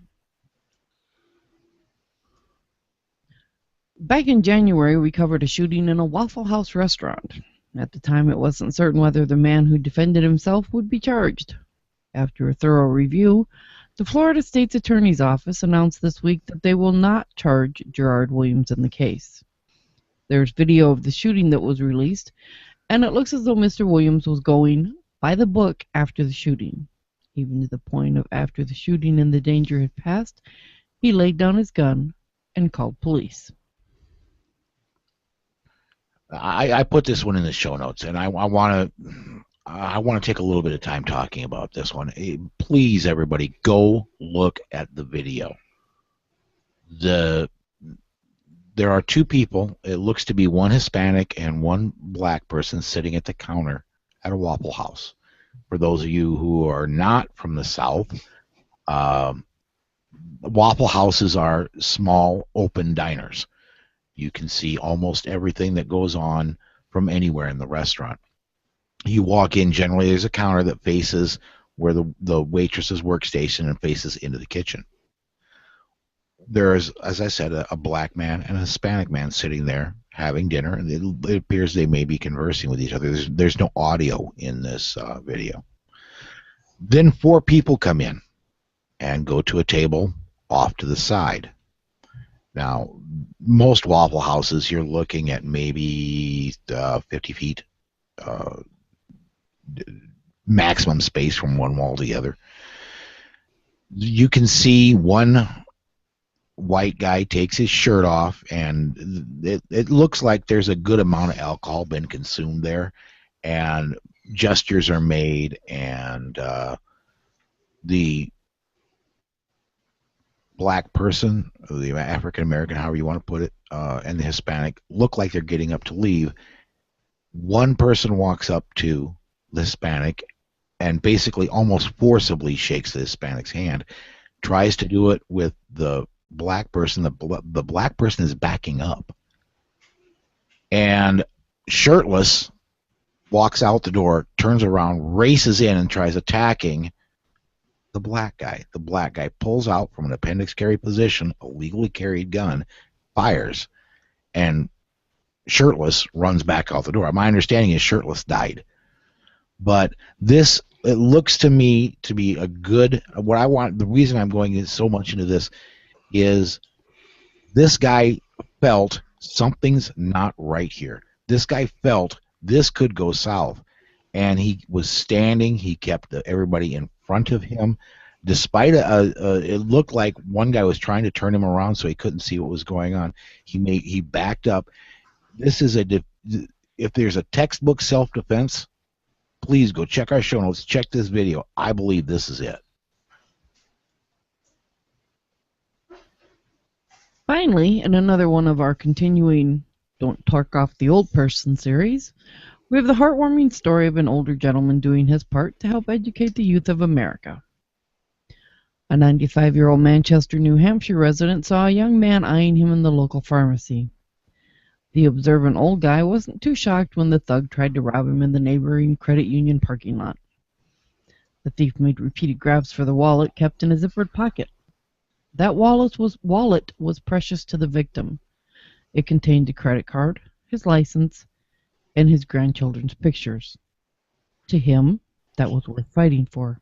Back in January, we covered a shooting in a Waffle House restaurant. At the time, it wasn't certain whether the man who defended himself would be charged. After a thorough review, the Florida State's Attorney's Office announced this week that they will not charge Gerard Williams in the case. There's video of the shooting that was released, and it looks as though Mr. Williams was going by the book after the shooting. Even to the point of after the shooting and the danger had passed, he laid down his gun and called police. I put this one in the show notes, and I want to take a little bit of time talking about this one. Please, everybody, go look at the video. There are two people. It looks to be one Hispanic and one black person sitting at the counter at a Waffle House. For those of you who are not from the South, Waffle Houses are small, open diners. You can see almost everything that goes on from anywhere in the restaurant. You walk in, generally there's a counter that faces where the waitress's workstation and faces into the kitchen. There's, as I said, a black man and a Hispanic man sitting there having dinner, and it appears they may be conversing with each other. There's no audio in this video. Then four people come in and go to a table off to the side. Now, most Waffle Houses, you're looking at maybe 50 feet maximum space from one wall to the other. You can see one white guy takes his shirt off, and it looks like there's a good amount of alcohol been consumed there, and gestures are made, and the black person, the African American, however you want to put it, and the Hispanic look like they're getting up to leave. One person walks up to the Hispanic and basically almost forcibly shakes the Hispanic's hand, tries to do it with the black person. The black person is backing up, and shirtless walks out the door, turns around, races in, and tries attacking the black guy. The black guy pulls out from an appendix carry position a legally carried gun, fires, and shirtless runs back out the door. My understanding is shirtless died. But this, it looks to me to be a good, what I want, the reason I'm going so much into this is this guy felt something's not right here. This guy felt this could go south, and he was standing. He kept everybody in front of him. Despite it looked like one guy was trying to turn him around so he couldn't see what was going on. He backed up. This is if there's a textbook self-defense, please go check our show notes. Check this video. I believe this is it. Finally, in another one of our continuing Don't Talk Off the Old Person series, we have the heartwarming story of an older gentleman doing his part to help educate the youth of America. A 95-year-old Manchester, New Hampshire resident saw a young man eyeing him in the local pharmacy. The observant old guy wasn't too shocked when the thug tried to rob him in the neighboring credit union parking lot. The thief made repeated grabs for the wallet kept in his zippered pocket. That wallet was precious to the victim. It contained a credit card, his license, and his grandchildren's pictures. To him, that was worth fighting for.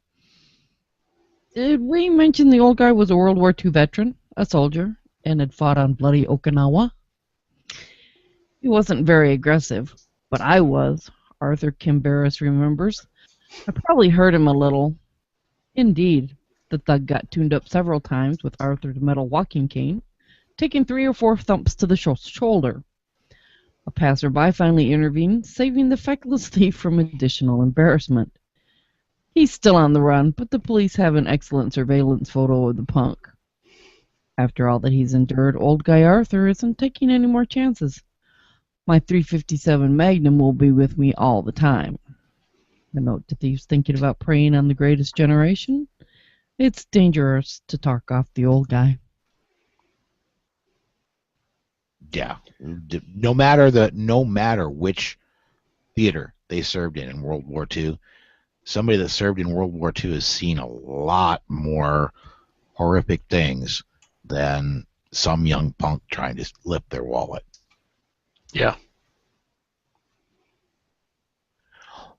Did we mention the old guy was a World War II veteran, a soldier, and had fought on bloody Okinawa? He wasn't very aggressive, but I was, Arthur Kimberis remembers. I probably hurt him a little. Indeed, the thug got tuned up several times with Arthur's metal walking cane, taking 3 or 4 thumps to the shoulder. A passerby finally intervened, saving the feckless thief from additional embarrassment. He's still on the run, but the police have an excellent surveillance photo of the punk. After all that he's endured, old guy Arthur isn't taking any more chances. My .357 Magnum will be with me all the time. A note to thieves thinking about preying on the greatest generation. It's dangerous to talk off the old guy. Yeah. No matter which theater they served in World War II, somebody that served in World War II has seen a lot more horrific things than some young punk trying to lift their wallet. Yeah.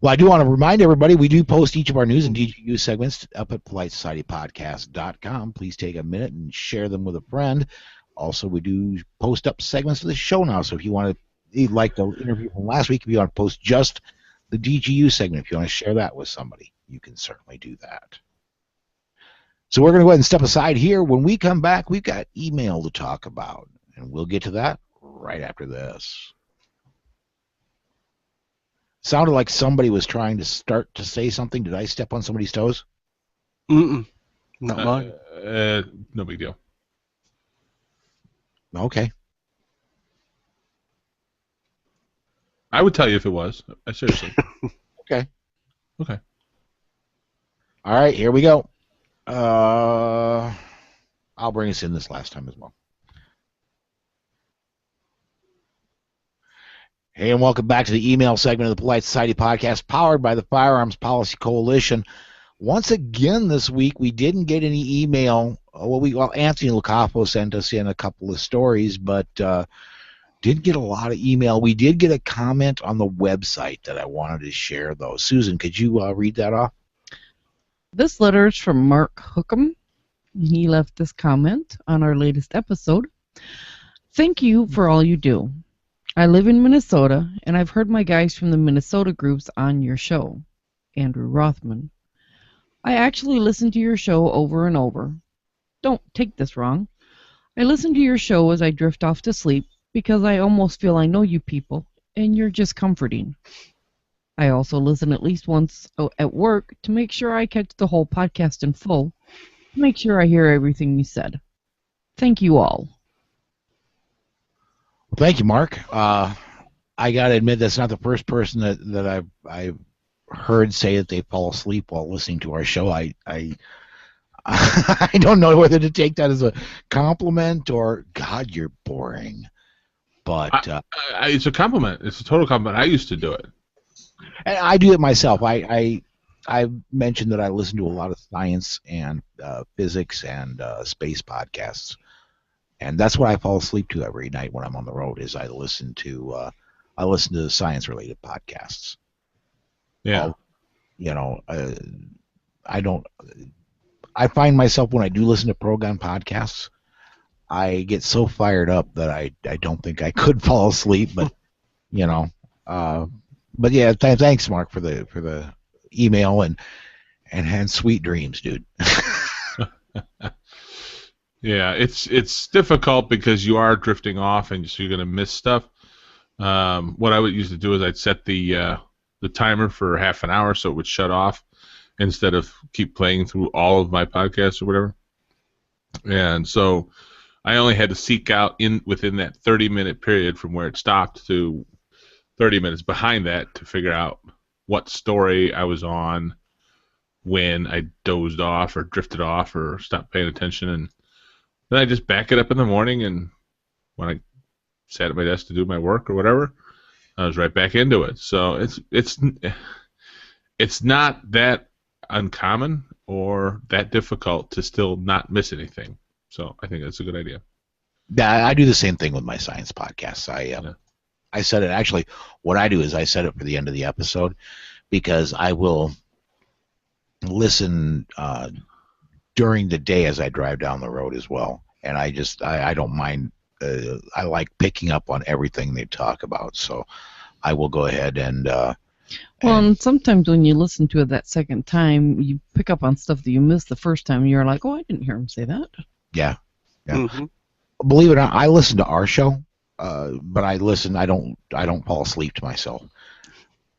Well, I do want to remind everybody, we do post each of our news and DGU segments up at PoliteSocietyPodcast.com. Please take a minute and share them with a friend. Also, we do post up segments of the show now, so if you want to, like the interview from last week, if you want to post just the DGU segment, if you want to share that with somebody, you can certainly do that. So we're going to go ahead and step aside here. When we come back, we've got email to talk about, and we'll get to that right after this. Sounded like somebody was trying to start to say something. Did I step on somebody's toes? Mm-mm. Not mine. No big deal. Okay. I would tell you if it was. Seriously. Okay. Okay. All right, here we go. I'll bring us in this last time as well. Hey, and welcome back to the email segment of the Polite Society Podcast, powered by the Firearms Policy Coalition. Once again this week, we didn't get any email. Well, Anthony Lacafo sent us in a couple of stories, but didn't get a lot of email. We did get a comment on the website that I wanted to share, though. Susan, could you read that off? This letter is from Mark Hookham. He left this comment on our latest episode. Thank you for all you do. I live in Minnesota, and I've heard my guys from the Minnesota groups on your show, Andrew Rothman. I actually listen to your show over and over. Don't take this wrong. I listen to your show as I drift off to sleep because I almost feel I know you people, and you're just comforting. I also listen at least once at work to make sure I catch the whole podcast in full, to make sure I hear everything you said. Thank you all. Well, thank you, Mark. I got to admit that's not the first person that I've heard say that they fall asleep while listening to our show. I don't know whether to take that as a compliment or, God, you're boring. But it's a compliment. It's a total compliment. I used to do it. And I do it myself. I mentioned that I listen to a lot of science and physics and space podcasts. And that's what I fall asleep to every night when I'm on the road. Is I listen to science-related podcasts. Yeah. I find myself when I do listen to program podcasts, I get so fired up that I don't think I could fall asleep. But but yeah, thanks, Mark, for the email and sweet dreams, dude. Yeah, it's difficult because you are drifting off, and so you're going to miss stuff. What I would used to do is I'd set the timer for half an hour so it would shut off instead of keep playing through all of my podcasts or whatever. And so I only had to seek out within that 30-minute period from where it stopped to 30 minutes behind that to figure out what story I was on when I dozed off or drifted off or stopped paying attention, and then I just back it up in the morning, and when I sat at my desk to do my work or whatever, I was right back into it. So it's not that uncommon or that difficult to still not miss anything. So I think that's a good idea. Yeah, I do the same thing with my science podcasts. I set it, actually, what I do is I set it for the end of the episode because I will listen during the day as I drive down the road as well. And I don't mind. I like picking up on everything they talk about. So I will go ahead and... and sometimes when you listen to it that second time, you pick up on stuff that you missed the first time, and you're like, oh, I didn't hear him say that. Yeah. Mm-hmm. Believe it or not, I listen to our show, but I don't fall asleep to myself.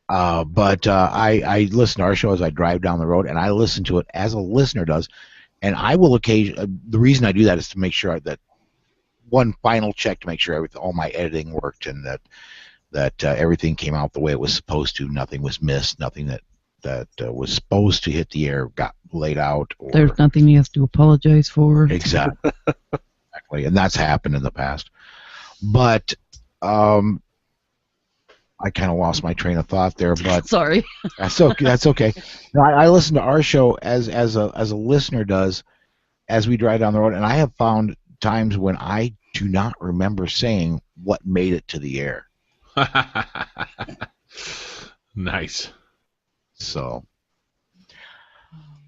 But I listen to our show as I drive down the road, and I listen to it as a listener does. And I will the reason I do that is to make sure that one final check to make sure all my editing worked and that everything came out the way it was supposed to. Nothing was missed. Nothing that was supposed to hit the air got laid out. There's nothing he has to apologize for. Exactly. And that's happened in the past. But I kind of lost my train of thought there, but sorry. That's okay. No, I listen to our show as a listener does as we drive down the road, and I have found times when I do not remember saying what made it to the air. Nice. So,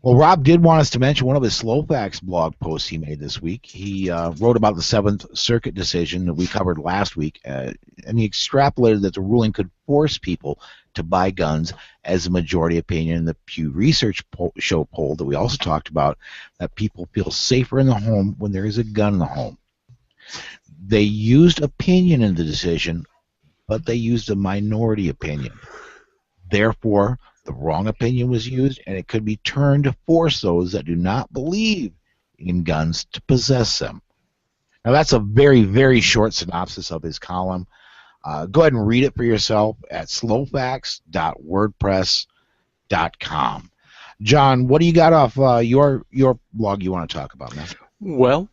well, Rob did want us to mention one of his Slowfax blog posts he made this week. He wrote about the Seventh Circuit decision that we covered last week, and he extrapolated that the ruling could force people to buy guns as a majority opinion in the Pew Research show poll that we also talked about, that people feel safer in the home when there is a gun in the home. They used opinion in the decision, but they used a minority opinion. Therefore, the wrong opinion was used, and it could be turned to force those that do not believe in guns to possess them. Now, that's a very, very short synopsis of his column. Go ahead and read it for yourself at slowfax.wordpress.com. John, what do you got off your blog you want to talk about, man? Well,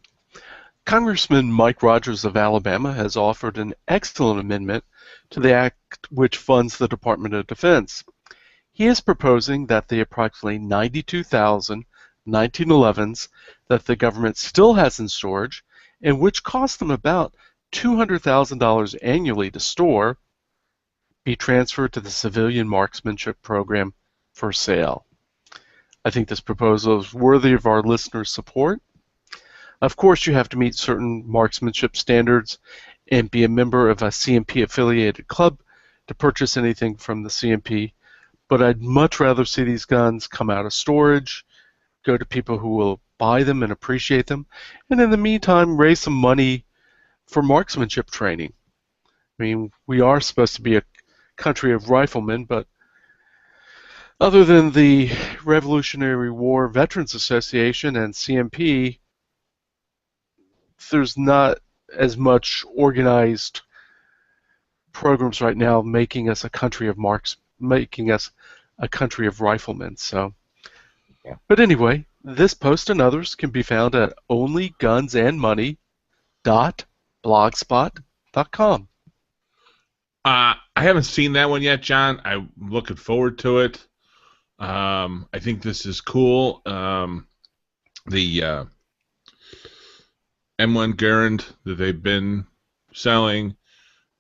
Congressman Mike Rogers of Alabama has offered an excellent amendment to the act which funds the Department of Defense. He is proposing that the approximately 92,000 1911s that the government still has in storage, and which cost them about $200,000 annually to store, be transferred to the Civilian Marksmanship Program for sale. I think this proposal is worthy of our listeners' support. Of course, you have to meet certain marksmanship standards and be a member of a CMP-affiliated club to purchase anything from the CMP, but I'd much rather see these guns come out of storage, go to people who will buy them and appreciate them, and in the meantime, raise some money for marksmanship training. I mean, we are supposed to be a country of riflemen, but other than the Revolutionary War Veterans Association and CMP, there's not as much organized programs right now making us a country of riflemen. So, yeah. But anyway, this post and others can be found at onlygunsandmoney.blogspot.com. I haven't seen that one yet, John. I'm looking forward to it. I think this is cool. The M1 Garand that they've been selling,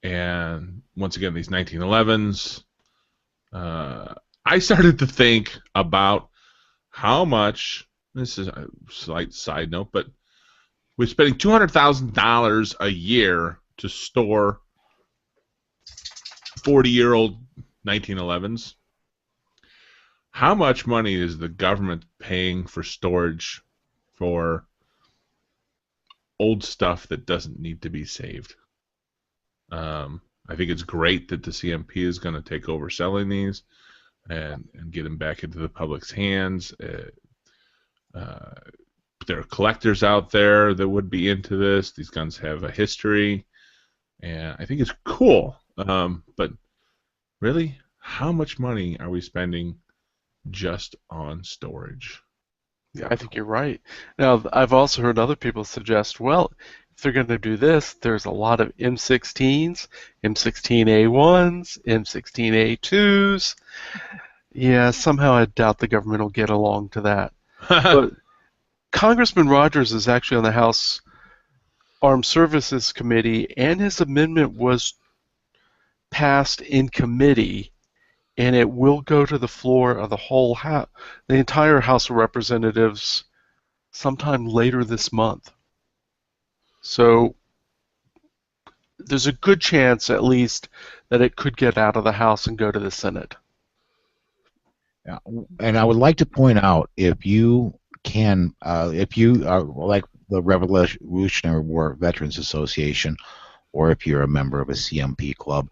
and once again these 1911s. I started to think about how much. This is a slight side note, but we're spending $200,000 a year to store 40-year-old 1911s. How much money is the government paying for storage for old stuff that doesn't need to be saved. I think it's great that the CMP is going to take over selling these and get them back into the public's hands. There are collectors out there that would be into this. These guns have a history, and I think it's cool. But really, how much money are we spending just on storage? Yeah, I think you're right. Now, I've also heard other people suggest, well, if they're going to do this, there's a lot of M16s, M16A1s, M16A2s. Yeah, somehow I doubt the government will get along to that. But Congressman Rogers is actually on the House Armed Services Committee, and his amendment was passed in committee, and it will go to the floor of the entire House of Representatives sometime later this month. So there's a good chance, at least, that it could get out of the House and go to the Senate. Yeah. And I would like to point out, if you are like the Revolutionary War Veterans Association, or if you're a member of a CMP club,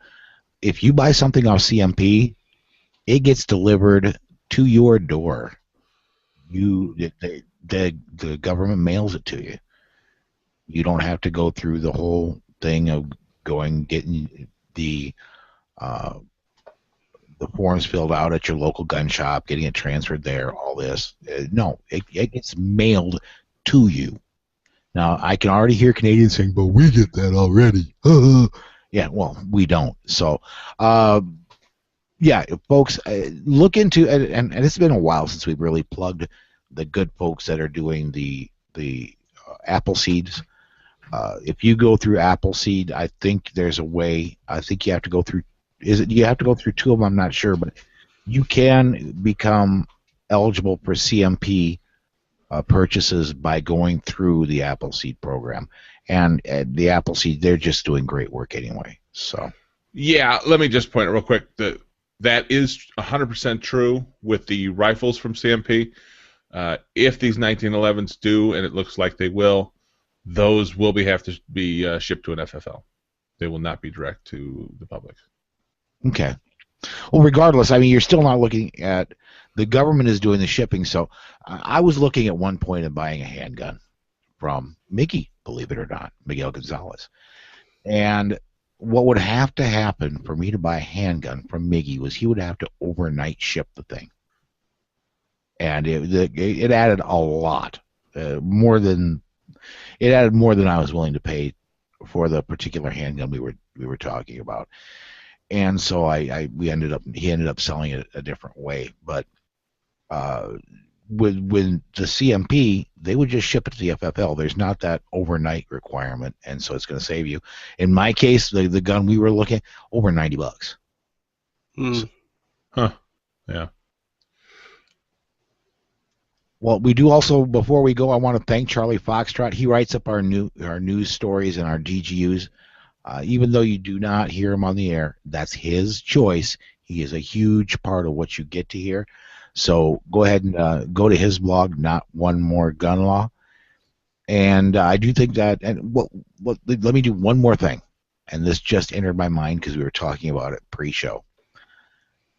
if you buy something off CMP, it gets delivered to your door. The government mails it to you. You don't have to go through the whole thing of getting the forms filled out at your local gun shop, getting it transferred there, all this. No, it gets mailed to you. Now, I can already hear Canadians saying, but we get that already. Yeah, well, we don't. So, yeah, folks, look into it, and it's been a while since we've really plugged the good folks that are doing the Appleseeds. If you go through Appleseed, I think there's a way. I think you have to go through. You have to go through two of them? I'm not sure, but you can become eligible for CMP purchases by going through the Appleseed program. And the Appleseed, they're just doing great work anyway. So. Yeah, let me just point out real quick that is 100% true with the rifles from CMP. If these 1911s do, and it looks like they will, those will have to be shipped to an FFL. They will not be direct to the public. Okay. Well, regardless, I mean, you're still not looking at the government is doing the shipping. So I was looking at one point of buying a handgun from Mickey, believe it or not, Miguel Gonzalez. And what would have to happen for me to buy a handgun from Miggy was he would have to overnight ship the thing. And it added a lot, more than I was willing to pay for the particular handgun we were talking about. And so he ended up selling it a different way. But with the CMP, they would just ship it to the FFL. There's not that overnight requirement, and so it's going to save you. In my case, the gun we were looking at, over $90. So, huh? Yeah. Well, we do also, before we go, I want to thank Charlie Foxtrot. He writes up our news stories and our DGUs. Even though you do not hear him on the air, that's his choice. He is a huge part of what you get to hear. So go ahead and go to his blog, Not One More Gun Law. And I do think that, and let me do one more thing. And this just entered my mind because we were talking about it pre-show.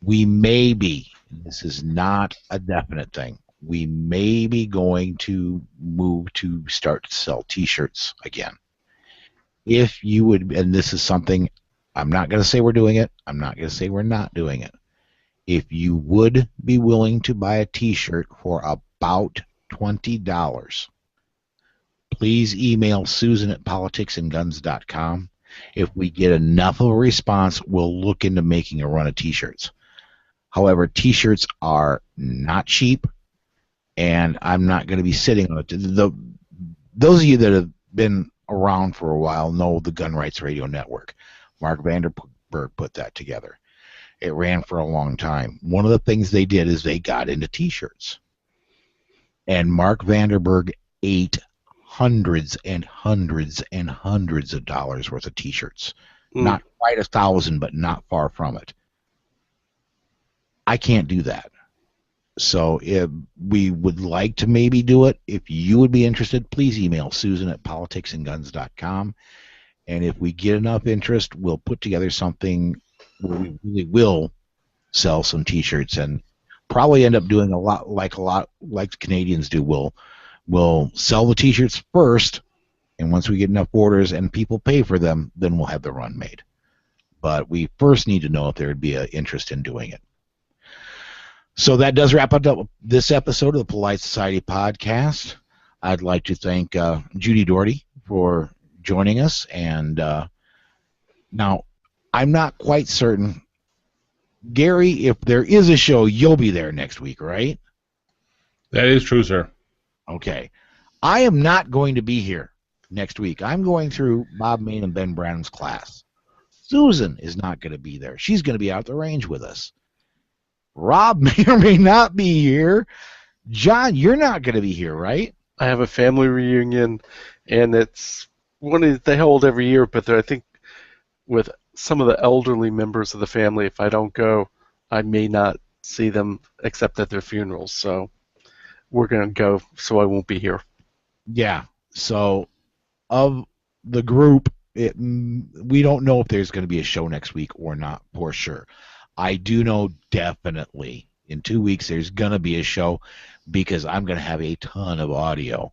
We may be, this is not a definite thing, we may be going to move to start to sell T-shirts again. If you would, and this is something, I'm not going to say we're doing it, I'm not going to say we're not doing it. If you would be willing to buy a T-shirt for about $20, please email Susan at politicsandguns.com. If we get enough of a response, we'll look into making a run of T-shirts. However, T-shirts are not cheap, and I'm not going to be sitting on it. Those of you that have been around for a while know the Gun Rights Radio Network. Mark Vanderberg put that together. It ran for a long time. One of the things they did is they got into T-shirts. And Mark Vanderberg ate hundreds and hundreds and hundreds of dollars worth of T-shirts. Not quite 1,000, but not far from it. I can't do that. So if we would like to maybe do it. If you would be interested, please email Susan at politicsandguns.com. And if we get enough interest, we'll put together something where we really will sell some T-shirts and probably end up doing a lot like the Canadians do. We'll sell the T-shirts first, and once we get enough orders and people pay for them, then we'll have the run made. But we first need to know if there would be an interest in doing it. So that does wrap up this episode of the Polite Society Podcast. I'd like to thank Judy Doherty for joining us. And now, I'm not quite certain. Gary, if there is a show, you'll be there next week, right? That is true, sir. Okay. I am not going to be here next week. I'm going through Bob Main and Ben Branham's class. Susan is not going to be there. She's going to be out at the range with us. Rob may or may not be here. John, you're not going to be here, right? I have a family reunion, and it's one they hold every year, but I think with some of the elderly members of the family, if I don't go, I may not see them except at their funerals. So we're going to go, so I won't be here. Yeah. So of the group, we don't know if there's going to be a show next week or not, for sure. I do know definitely in 2 weeks there's going to be a show because I'm going to have a ton of audio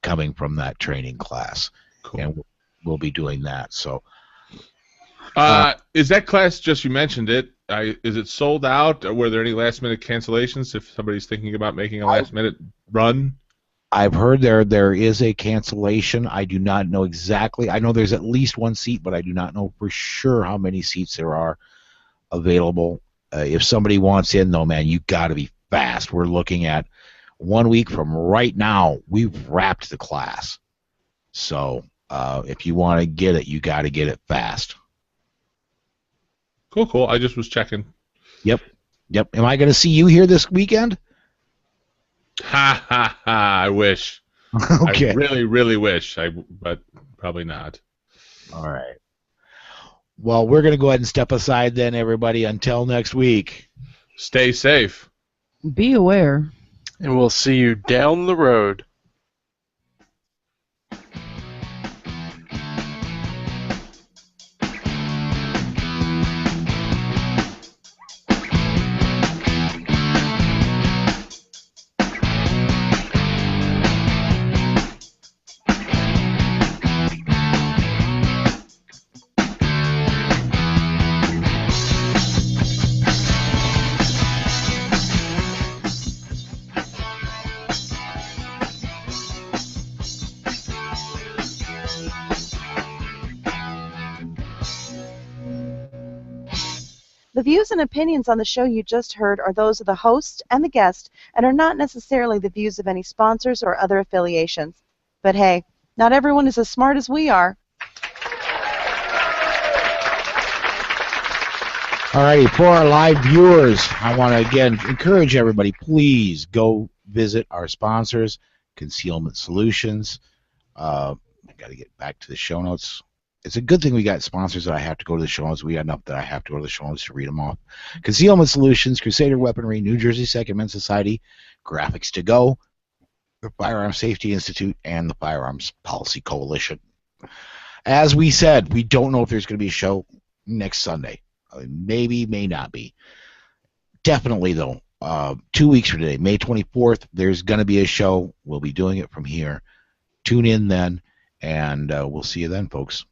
coming from that training class. Cool. And we'll be doing that. So, is that class, just you mentioned it, is it sold out? Or were there any last-minute cancellations if somebody's thinking about making a last-minute run? I've heard there is a cancellation. I do not know exactly. I know there's at least one seat, but I do not know for sure how many seats there are available. If somebody wants in, though, man, you got to be fast. We're looking at 1 week from right now. We've wrapped the class. So if you want to get it, you got to get it fast. Cool. I just was checking. Yep. Am I going to see you here this weekend? Ha. I wish. Okay. I really, really wish. But probably not. All right. Well, we're going to go ahead and step aside then, everybody. Until next week. Stay safe. Be aware. And we'll see you down the road. The views and opinions on the show you just heard are those of the host and the guest and are not necessarily the views of any sponsors or other affiliations. But hey, not everyone is as smart as we are. All righty, for our live viewers, I want to again encourage everybody, please go visit our sponsors, Concealment Solutions. I got to get back to the show notes. It's a good thing we got sponsors that I have to go to the show notes. We got enough that I have to go to the show notes to read them off. Concealment Solutions, Crusader Weaponry, New Jersey Second Men's Society, Graphics to Go, the Firearms Safety Institute, and the Firearms Policy Coalition. As we said, we don't know if there's going to be a show next Sunday. Maybe, may not be. Definitely, though, 2 weeks from today, May 24th, there's going to be a show. We'll be doing it from here. Tune in then, and we'll see you then, folks.